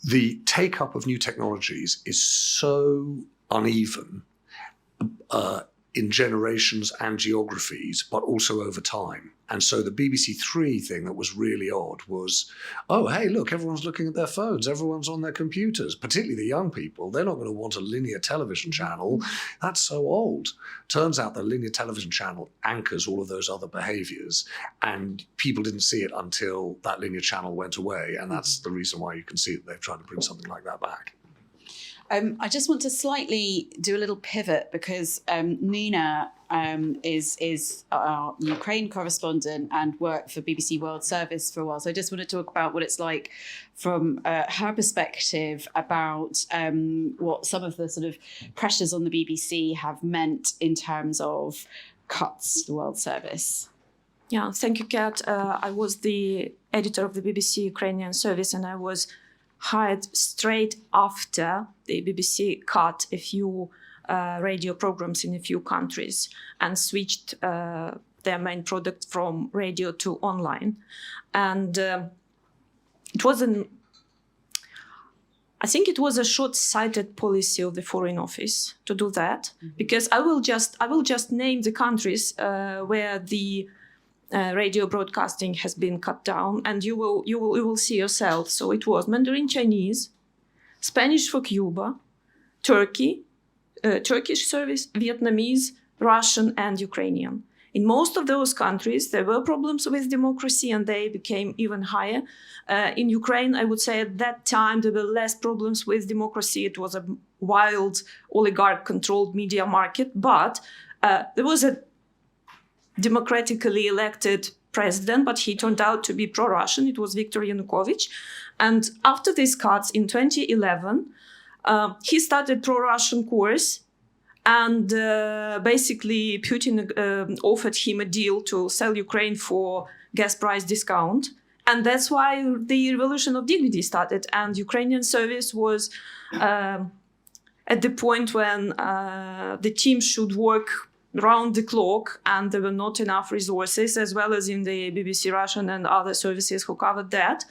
the take-up of new technologies is so uneven in generations and geographies, but also over time. And so the BBC Three thing that was really odd was, oh, hey, look, everyone's looking at their phones, everyone's on their computers, particularly the young people. They're not going to want a linear television channel. That's so old. Turns out the linear television channel anchors all of those other behaviors, and people didn't see it until that linear channel went away. And that's the reason why you can see that they've tried to bring something like that back. I just want to slightly do a little pivot because Nina is our Ukraine correspondent and worked for BBC World Service for a while. So I just want to talk about what it's like from her perspective about what some of the sort of pressures on the BBC have meant in terms of cuts to the World Service. Yeah, thank you, Kat. I was the editor of the BBC Ukrainian service, and I was hired straight after the BBC cut a few radio programs in a few countries and switched their main product from radio to online. And it wasn't, I think it was a short-sighted policy of the Foreign Office to do that, because I will just name the countries where the radio broadcasting has been cut down, and you will see yourself. So it was Mandarin Chinese, Spanish for Cuba, Turkey, Turkish service, Vietnamese, Russian, and Ukrainian. In most of those countries, there were problems with democracy, and they became even higher. In Ukraine, I would say at that time there were less problems with democracy. It was a wild oligarch-controlled media market, but there was a democratically elected president, but he turned out to be pro-Russian. It was Viktor Yanukovych. And after these cuts in 2011, he started pro-Russian course, and basically Putin offered him a deal to sell Ukraine for gas price discount. And that's why the Revolution of Dignity started. And Ukrainian service was at the point when the team should work round the clock, and there were not enough resources, as well as in the BBC Russian and other services who covered that.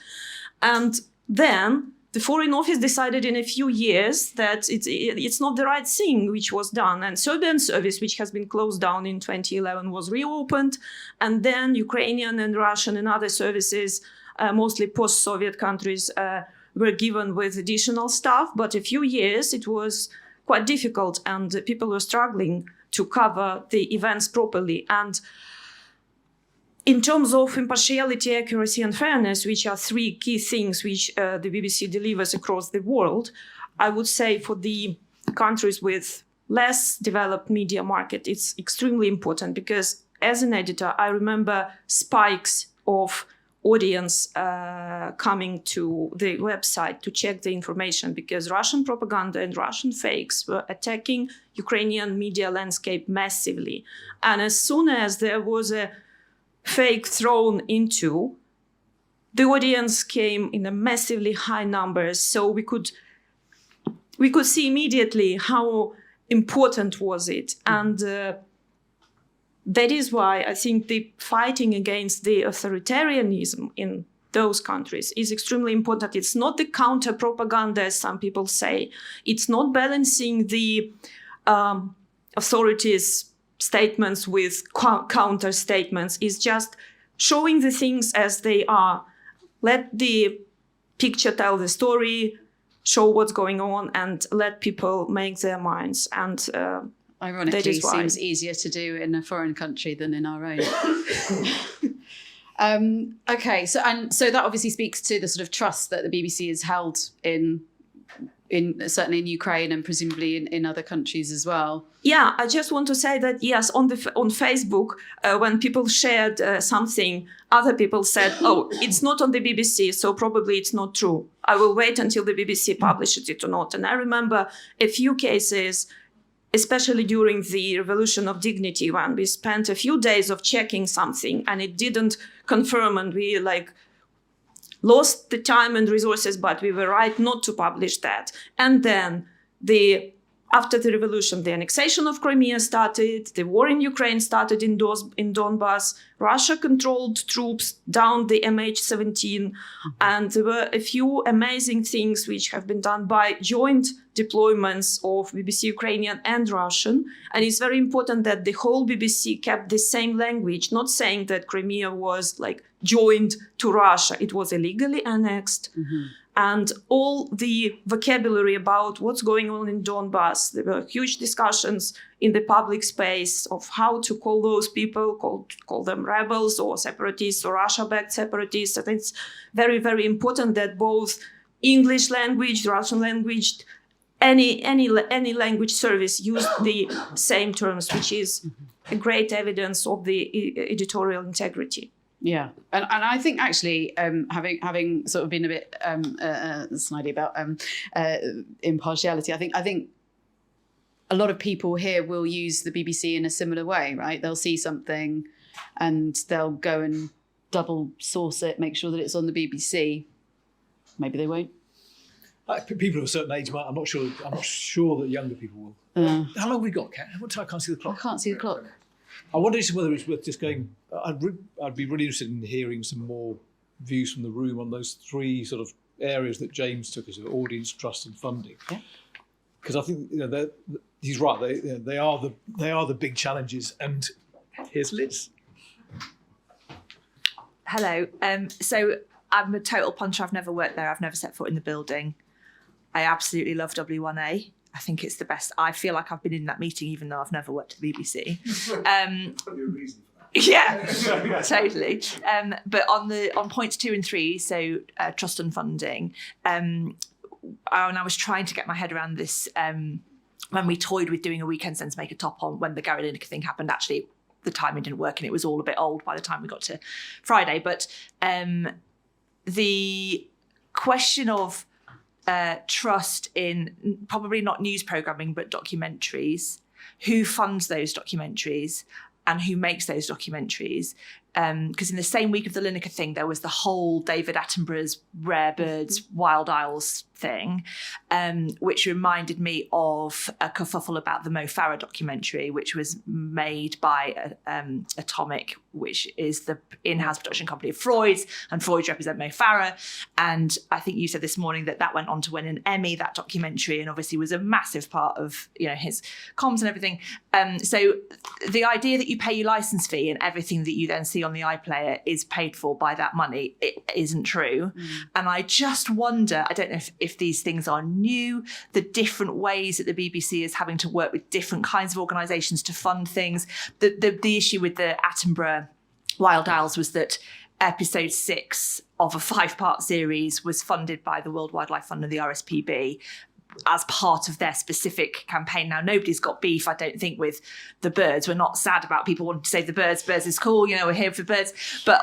And then the Foreign Office decided in a few years that it's not the right thing which was done. And Serbian service, which has been closed down in 2011, was reopened. And then Ukrainian and Russian and other services, mostly post-Soviet countries, were given with additional staff. But a few years, it was quite difficult, and people were struggling to cover the events properly. And in terms of impartiality, accuracy, and fairness, which are three key things which the BBC delivers across the world, I would say for the countries with less developed media market, it's extremely important, because as an editor, I remember spikes of audience coming to the website to check the information, because Russian propaganda and Russian fakes were attacking Ukrainian media landscape massively. And as soon as there was a fake thrown into, the audience came in a massively high numbers. So we could see immediately how important was it. And that is why I think the fighting against the authoritarianism in those countries is extremely important. It's not the counter-propaganda, as some people say. It's not balancing the authorities' statements with counter-statements. It's just showing the things as they are. Let the picture tell the story, show what's going on, and let people make their minds. And ironically, seems easier to do in a foreign country than in our own. Okay, so that obviously speaks to the sort of trust that the BBC has held in certainly in Ukraine and presumably in other countries as well. Yeah, I just want to say that yes, on Facebook, when people shared something, other people said, "Oh, it's not on the BBC, so probably it's not true. I will wait until the BBC publishes it or not." And I remember a few cases, especially during the Revolution of Dignity, when we spent a few days of checking something and it didn't confirm, and we lost the time and resources, but we were right not to publish that. And then after the revolution, the annexation of Crimea started, the war in Ukraine started in Donbass, Russia controlled troops down the MH17, and there were a few amazing things which have been done by joint deployments of BBC Ukrainian and Russian. And it's very important that the whole BBC kept the same language, not saying that Crimea was like joined to Russia. It was illegally annexed. And all the vocabulary about what's going on in Donbass, there were huge discussions in the public space of how to call those people, call them rebels or separatists or Russia-backed separatists. I think it's very, very important that both English language, Russian language, any language service use the same terms, which is a great evidence of the editorial integrity. Yeah, and I think actually having sort of been a bit snidey about impartiality, I think a lot of people here will use the BBC in a similar way, right? They'll see something and they'll go and double source it, make sure that it's on the BBC. Maybe they won't. People of a certain age might. I'm not sure that younger people will. How long have we got, Kat? What time? I can't see the clock. I can't see the clock. I wonder whether it's worth just going. I'd be really interested in hearing some more views from the room on those three sort of areas that James took as audience, trust, and funding. Yeah. Because I think he's right. They are the big challenges. And here's Liz. Hello. So I'm a total puncher. I've never worked there. I've never set foot in the building. I absolutely love W1A. I think it's the best. I feel like I've been in that meeting even though I've never worked at the BBC. Yeah, totally. But on points 2 and 3, so trust and funding, and I was trying to get my head around this when we toyed with doing a weekend Sense Make a Top on when the Gary Lineker thing happened. Actually, the timing didn't work and it was all a bit old by the time we got to Friday. But the question of trust in probably not news programming, but documentaries, who funds those documentaries and who makes those documentaries. Because in the same week of the Lineker thing, there was the whole David Attenborough's Rare Birds, Wild Isles thing, which reminded me of a kerfuffle about the Mo Farah documentary, which was made by Atomic, which is the in-house production company of Freud's, and Freud's represent Mo Farah. And I think you said this morning that went on to win an Emmy, that documentary, and obviously was a massive part of his comms and everything. So the idea that you pay your license fee and everything that you then see on the iPlayer is paid for by that money, it isn't true. And I just wonder, I don't know if these things are new, the different ways that the BBC is having to work with different kinds of organisations to fund things. The issue with the Attenborough Wild Isles was that episode 6 of a 5-part series was funded by the World Wildlife Fund and the RSPB as part of their specific campaign. Now, nobody's got beef, I don't think, with the birds. We're not sad about people wanting to save the birds. Birds is cool, we're here for birds. But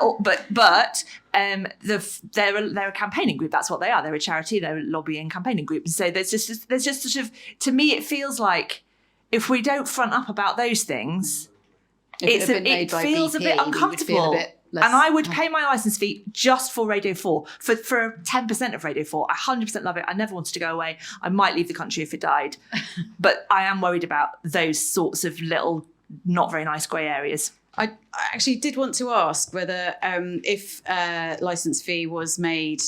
they're a campaigning group. That's what they are. They're a charity. They're a lobbying campaigning group. And so there's just sort of, to me, it feels like if we don't front up about those things, it feels a bit uncomfortable. And I would pay my licence fee just for Radio 4, for 10% of Radio 4. I 100% love it. I never wanted to go away. I might leave the country if it died. But I am worried about those sorts of little, not very nice grey areas. I actually did want to ask whether if licence fee was made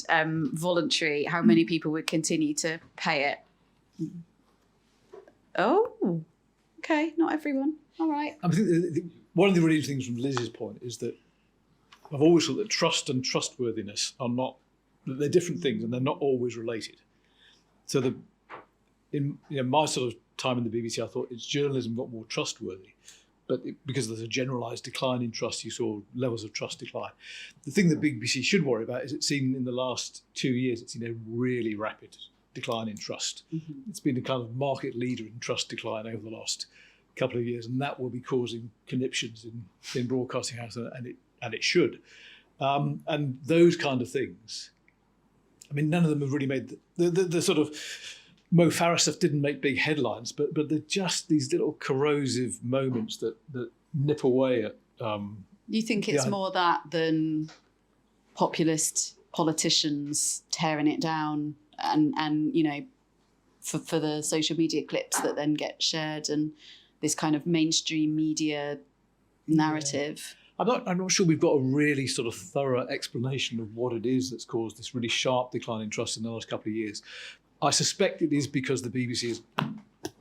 voluntary, how many people would continue to pay it? Oh, okay. Not everyone. All right. I think one of the really interesting things from Liz's point is that I've always thought that trust and trustworthiness they're different things and they're not always related. So in my sort of time in the BBC, I thought its journalism got more trustworthy, but because there's a generalised decline in trust, you saw levels of trust decline. The thing that BBC should worry about is it's seen in the last 2 years, it's seen a really rapid decline in trust. It's been a kind of market leader in trust decline over the last couple of years, and that will be causing conniptions in Broadcasting House, and it should. And those kind of things, I mean, none of them have really made the sort of Mo Farah stuff didn't make big headlines, but they're just these little corrosive moments that nip away at. You think it's more that than populist politicians tearing it down and for the social media clips that then get shared and this kind of mainstream media narrative? I'm not sure we've got a really sort of thorough explanation of what it is that's caused this really sharp decline in trust in the last couple of years. I suspect it is because the BBC has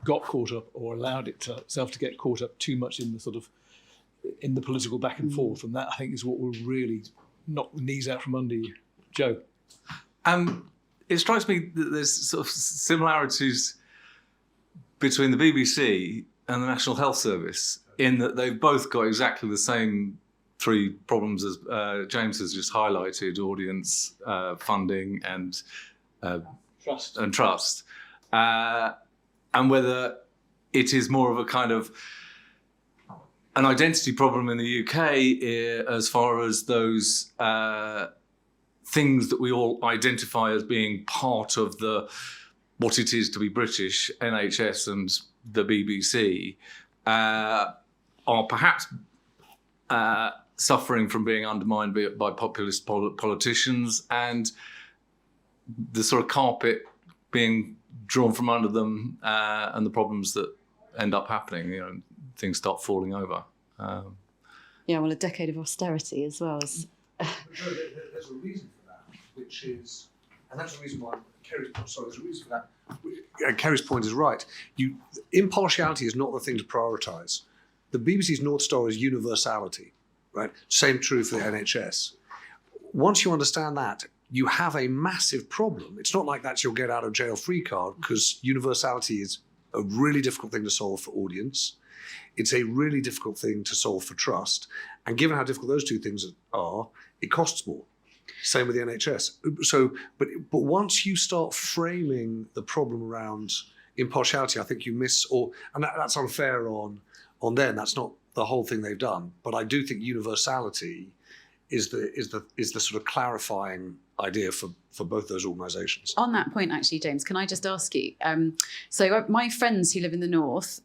got caught up or allowed itself to get caught up too much in the sort of in the political back and forth, and that I think is what will really knock the knees out from under you. Joe? It strikes me that there's sort of similarities between the BBC and the National Health Service in that they've both got exactly the same three problems as James has just highlighted: audience, funding, and trust. And whether it is more of a kind of an identity problem in the UK as far as those things that we all identify as being part of what it is to be British, NHS and the BBC, are perhaps suffering from being undermined by populist politicians, and the sort of carpet being drawn from under them, and the problems that end up happening, things start falling over. Yeah, well, a decade of austerity as well. There's a reason for that, which is, and that's the reason why there's a reason for that. Kerry's point is right. Impartiality is not the thing to prioritise. The BBC's North Star is universality, right? Same true for the NHS. Once you understand that, you have a massive problem. It's not like that's your get out of jail free card, because universality is a really difficult thing to solve for audience. It's a really difficult thing to solve for trust. And given how difficult those two things are, it costs more. Same with the NHS. But once you start framing the problem around impartiality, I think you miss, and that's unfair on them. That's not the whole thing they've done. But I do think universality is the sort of clarifying idea for both those organisations. On that point, actually, James, can I just ask you? So my friends who live in the north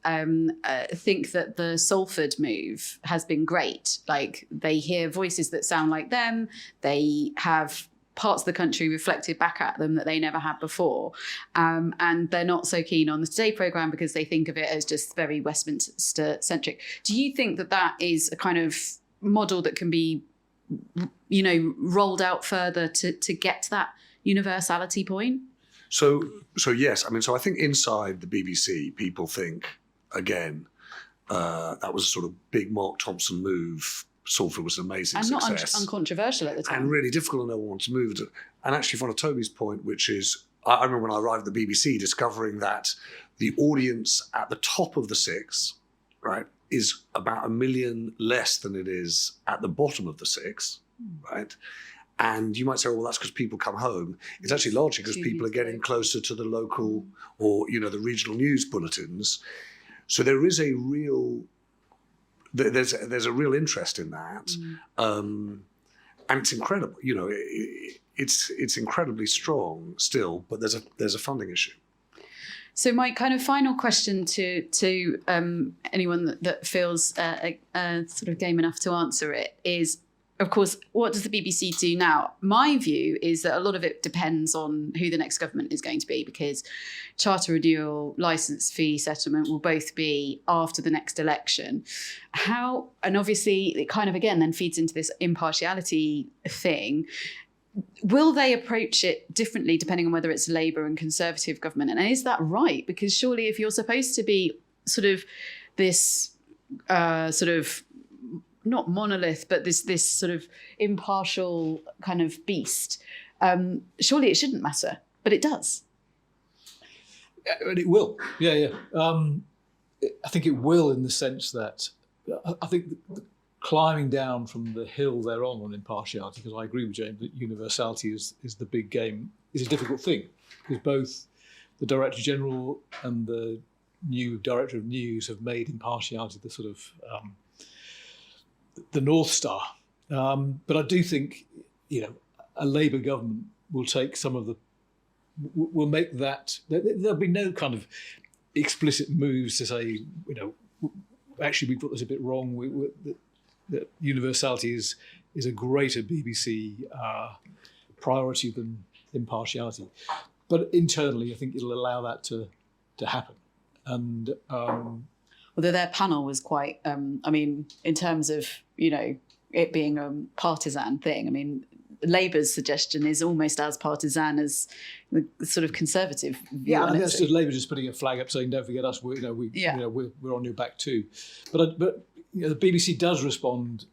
think that the Salford move has been great. Like, they hear voices that sound like them. They have parts of the country reflected back at them that they never had before. And they're not so keen on the Today programme because they think of it as just very Westminster-centric. Do you think that that is a kind of model that can be rolled out further to get to that universality point? So yes, so I think inside the BBC, people think, again, that was a sort of big Mark Thompson move. Salford was an amazing success. And not uncontroversial at the time. And really difficult, and no one wanted to move. And actually, one of Toby's point, which is, I remember when I arrived at the BBC, discovering that the audience at the top of the six, right, is about 1 million less than it is at the bottom of the six, right? And you might say, well, that's because people come home. It's actually largely because people are getting closer to the local or, the regional news bulletins. So there is a real, there's a real interest in that. And it's incredible, it's incredibly strong still, but there's a funding issue. So my kind of final question to anyone that feels sort of game enough to answer it is, of course, what does the BBC do now? My view is that a lot of it depends on who the next government is going to be, because charter renewal, licence fee settlement will both be after the next election. And obviously it kind of again then feeds into this impartiality thing. Will they approach it differently depending on whether it's Labour and Conservative government? And is that right? Because surely if you're supposed to be sort of this sort of not monolith, but this sort of impartial kind of beast, surely it shouldn't matter, but it does. It will, yeah. I think it will in the sense that I think climbing down from the hill they're on impartiality, because I agree with James that universality is the big game, is a difficult thing, because both the Director General and the new Director of News have made impartiality the sort of the North Star. But I do think, a Labour government will take will make that, there'll be no kind of explicit moves to say, actually we've got this a bit wrong. That universality is a greater BBC priority than impartiality. But internally, I think it'll allow that to happen. And although their panel was quite, in terms of, it being a partisan thing, Labour's suggestion is almost as partisan as the sort of Conservative view. Yeah, on and it. that's just Labour just putting a flag up saying, "Don't forget us. We're on your back too." But the BBC does respond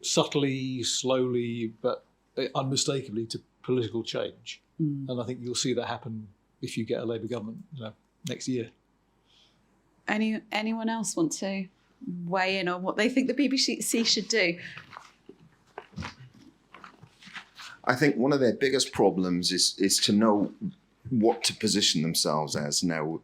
subtly, slowly, but unmistakably to political change, and I think you'll see that happen if you get a Labour government next year. Anyone else want to weigh in on what they think the BBC should do? I think one of their biggest problems is to know what to position themselves as now.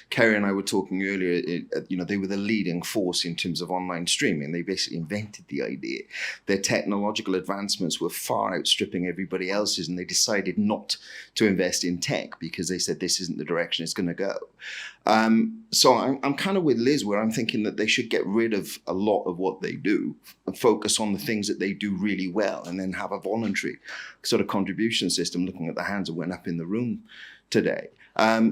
Kerry and I were talking earlier, they were the leading force in terms of online streaming. They basically invented the idea. Their technological advancements were far outstripping everybody else's, and they decided not to invest in tech because they said this isn't the direction it's going to go. So I'm kind of with Liz, where I'm thinking that they should get rid of a lot of what they do and focus on the things that they do really well, and then have a voluntary sort of contribution system, looking at the hands that went up in the room today.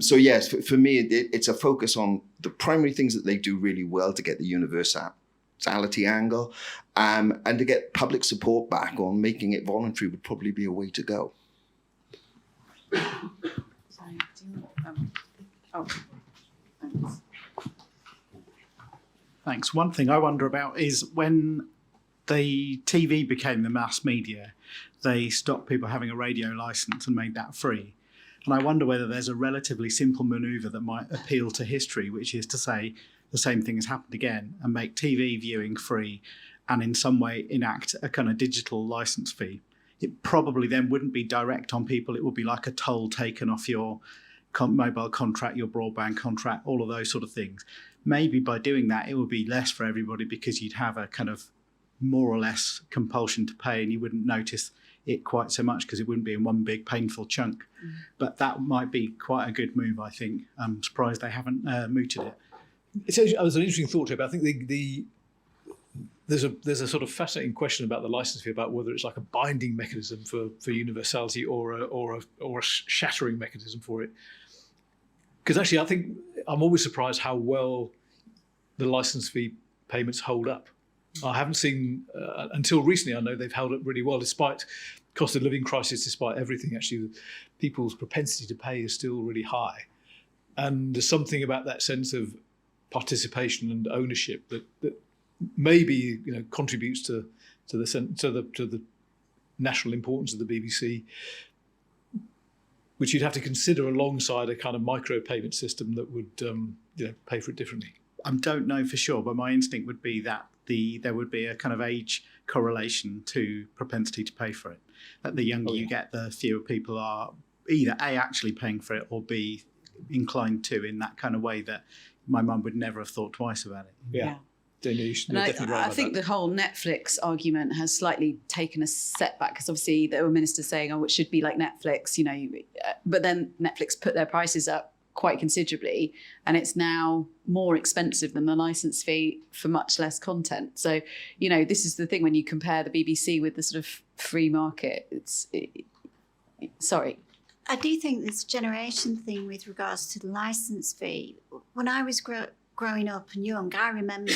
So yes, for me, it's a focus on the primary things that they do really well to get the universality angle, and to get public support back on making it voluntary would probably be a way to go. Sorry, thanks. Thanks. One thing I wonder about is when the TV became the mass media, they stopped people having a radio license and made that free. And I wonder whether there's a relatively simple manoeuvre that might appeal to history, which is to say the same thing has happened again, and make TV viewing free and in some way enact a kind of digital license fee. It probably then wouldn't be direct on people. It would be like a toll taken off your mobile contract, your broadband contract, all of those sort of things. Maybe by doing that, it would be less for everybody because you'd have a kind of more or less compulsion to pay, and you wouldn't notice it quite so much because it wouldn't be in one big painful chunk. But that might be quite a good move, I think. I'm surprised they haven't mooted it. It's an interesting thought, but I think there's a sort of fascinating question about the licence fee, about whether it's like a binding mechanism for universality or a shattering mechanism for it. Because actually, I think I'm always surprised how well the licence fee payments hold up. I haven't seen, until recently, I know they've held up really well, despite cost of living crisis, despite everything. Actually, people's propensity to pay is still really high. And there's something about that sense of participation and ownership that maybe contributes to the national importance of the BBC, which you'd have to consider alongside a kind of micro payment system that would pay for it differently. I don't know for sure, but my instinct would be that there would be a kind of age correlation to propensity to pay for it. That the younger you get, the fewer people are either A, actually paying for it, or B, inclined to in that kind of way that my mum would never have thought twice about it. Yeah. And I think the whole Netflix argument has slightly taken a setback, because obviously there were ministers saying, it should be like Netflix, but then Netflix put their prices up quite considerably, and it's now more expensive than the license fee for much less content. So, this is the thing when you compare the BBC with the sort of free market. Sorry. I do think there's a generation thing with regards to the license fee. When I was growing up and young, I remember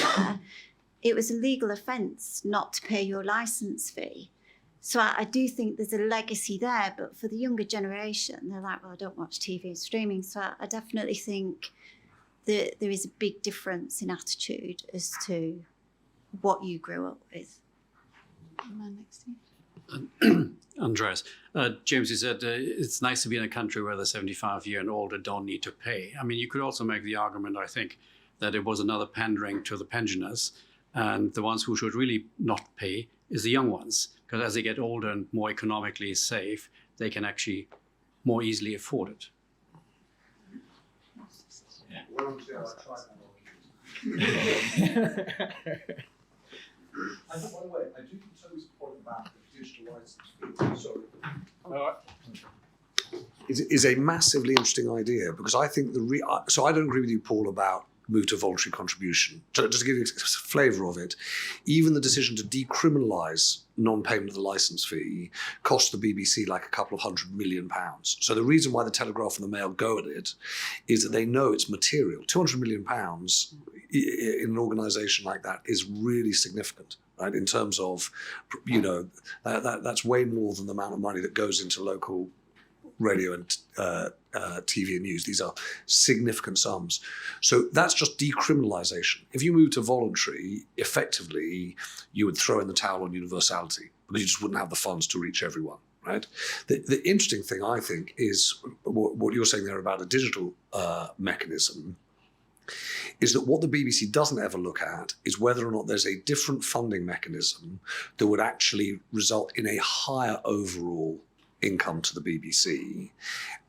it was a legal offence not to pay your license fee. So I do think there's a legacy there, but for the younger generation, they're like, well, I don't watch TV and streaming. So I definitely think that there is a big difference in attitude as to what you grew up with. Next to you. Andreas, James, you said it's nice to be in a country where the 75-year and older don't need to pay. I mean, you could also make the argument, I think, that it was another pandering to the pensioners, and the ones who should really not pay is the young ones, because as they get older and more economically safe, they can actually more easily afford it. Yeah. And by the way, I do think Toby's point about the digital license is a massively interesting idea, because I think so I don't agree with you, Paul, about move to voluntary contribution. Just to give you a flavour of it, even the decision to decriminalise non-payment of the licence fee cost the BBC like a couple of £100 million. So the reason why the Telegraph and the Mail go at it is that they know it's material. £200 million in an organisation like that is really significant. right? In terms of, you know, that's way more than the amount of money that goes into local radio and TV and news. These are significant sums. So that's just decriminalisation. If you move to voluntary, effectively, you would throw in the towel on universality because you just wouldn't have the funds to reach everyone, right? The interesting thing, I think, is what you're saying there about a digital mechanism, is that what the BBC doesn't ever look at is whether or not there's a different funding mechanism that would actually result in a higher overall income to the BBC,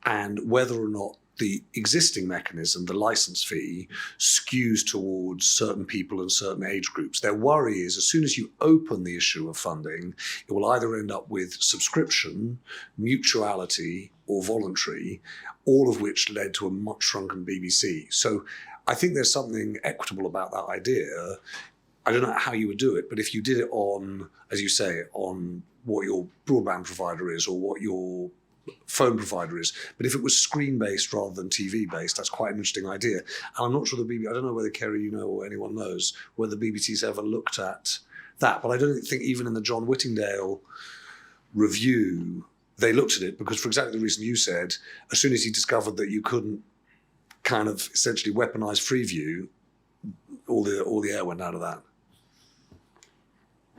and whether or not the existing mechanism, the license fee, skews towards certain people and certain age groups. Their worry is as soon as you open the issue of funding, it will either end up with subscription, mutuality, or voluntary, all of which led to a much shrunken BBC. So I think there's something equitable about that idea. I don't know how you would do it, but if you did it on, as you say, on what your broadband provider is or what your phone provider is, but if it was screen-based rather than TV-based, that's quite an interesting idea. And I'm not sure the BBC, I don't know whether Kerry, you know, or anyone knows, whether the BBC's ever looked at that. But I don't think even in the John Whittingdale review, they looked at it because for exactly the reason you said, as soon as he discovered that you couldn't kind of essentially weaponize Freeview, all the air went out of that.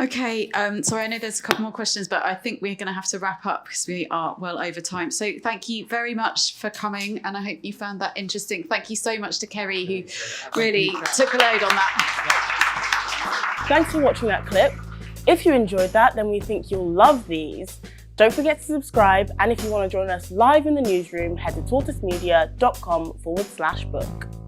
Okay, sorry, I know there's a couple more questions, but I think we're going to have to wrap up because we are well over time. So thank you very much for coming, and I hope you found that interesting. Thank you so much to Kerry, who really took a load on that. Thanks for watching that clip. If you enjoyed that, then we think you'll love these. Don't forget to subscribe, and if you want to join us live in the newsroom, head to tortoisemedia.com/book.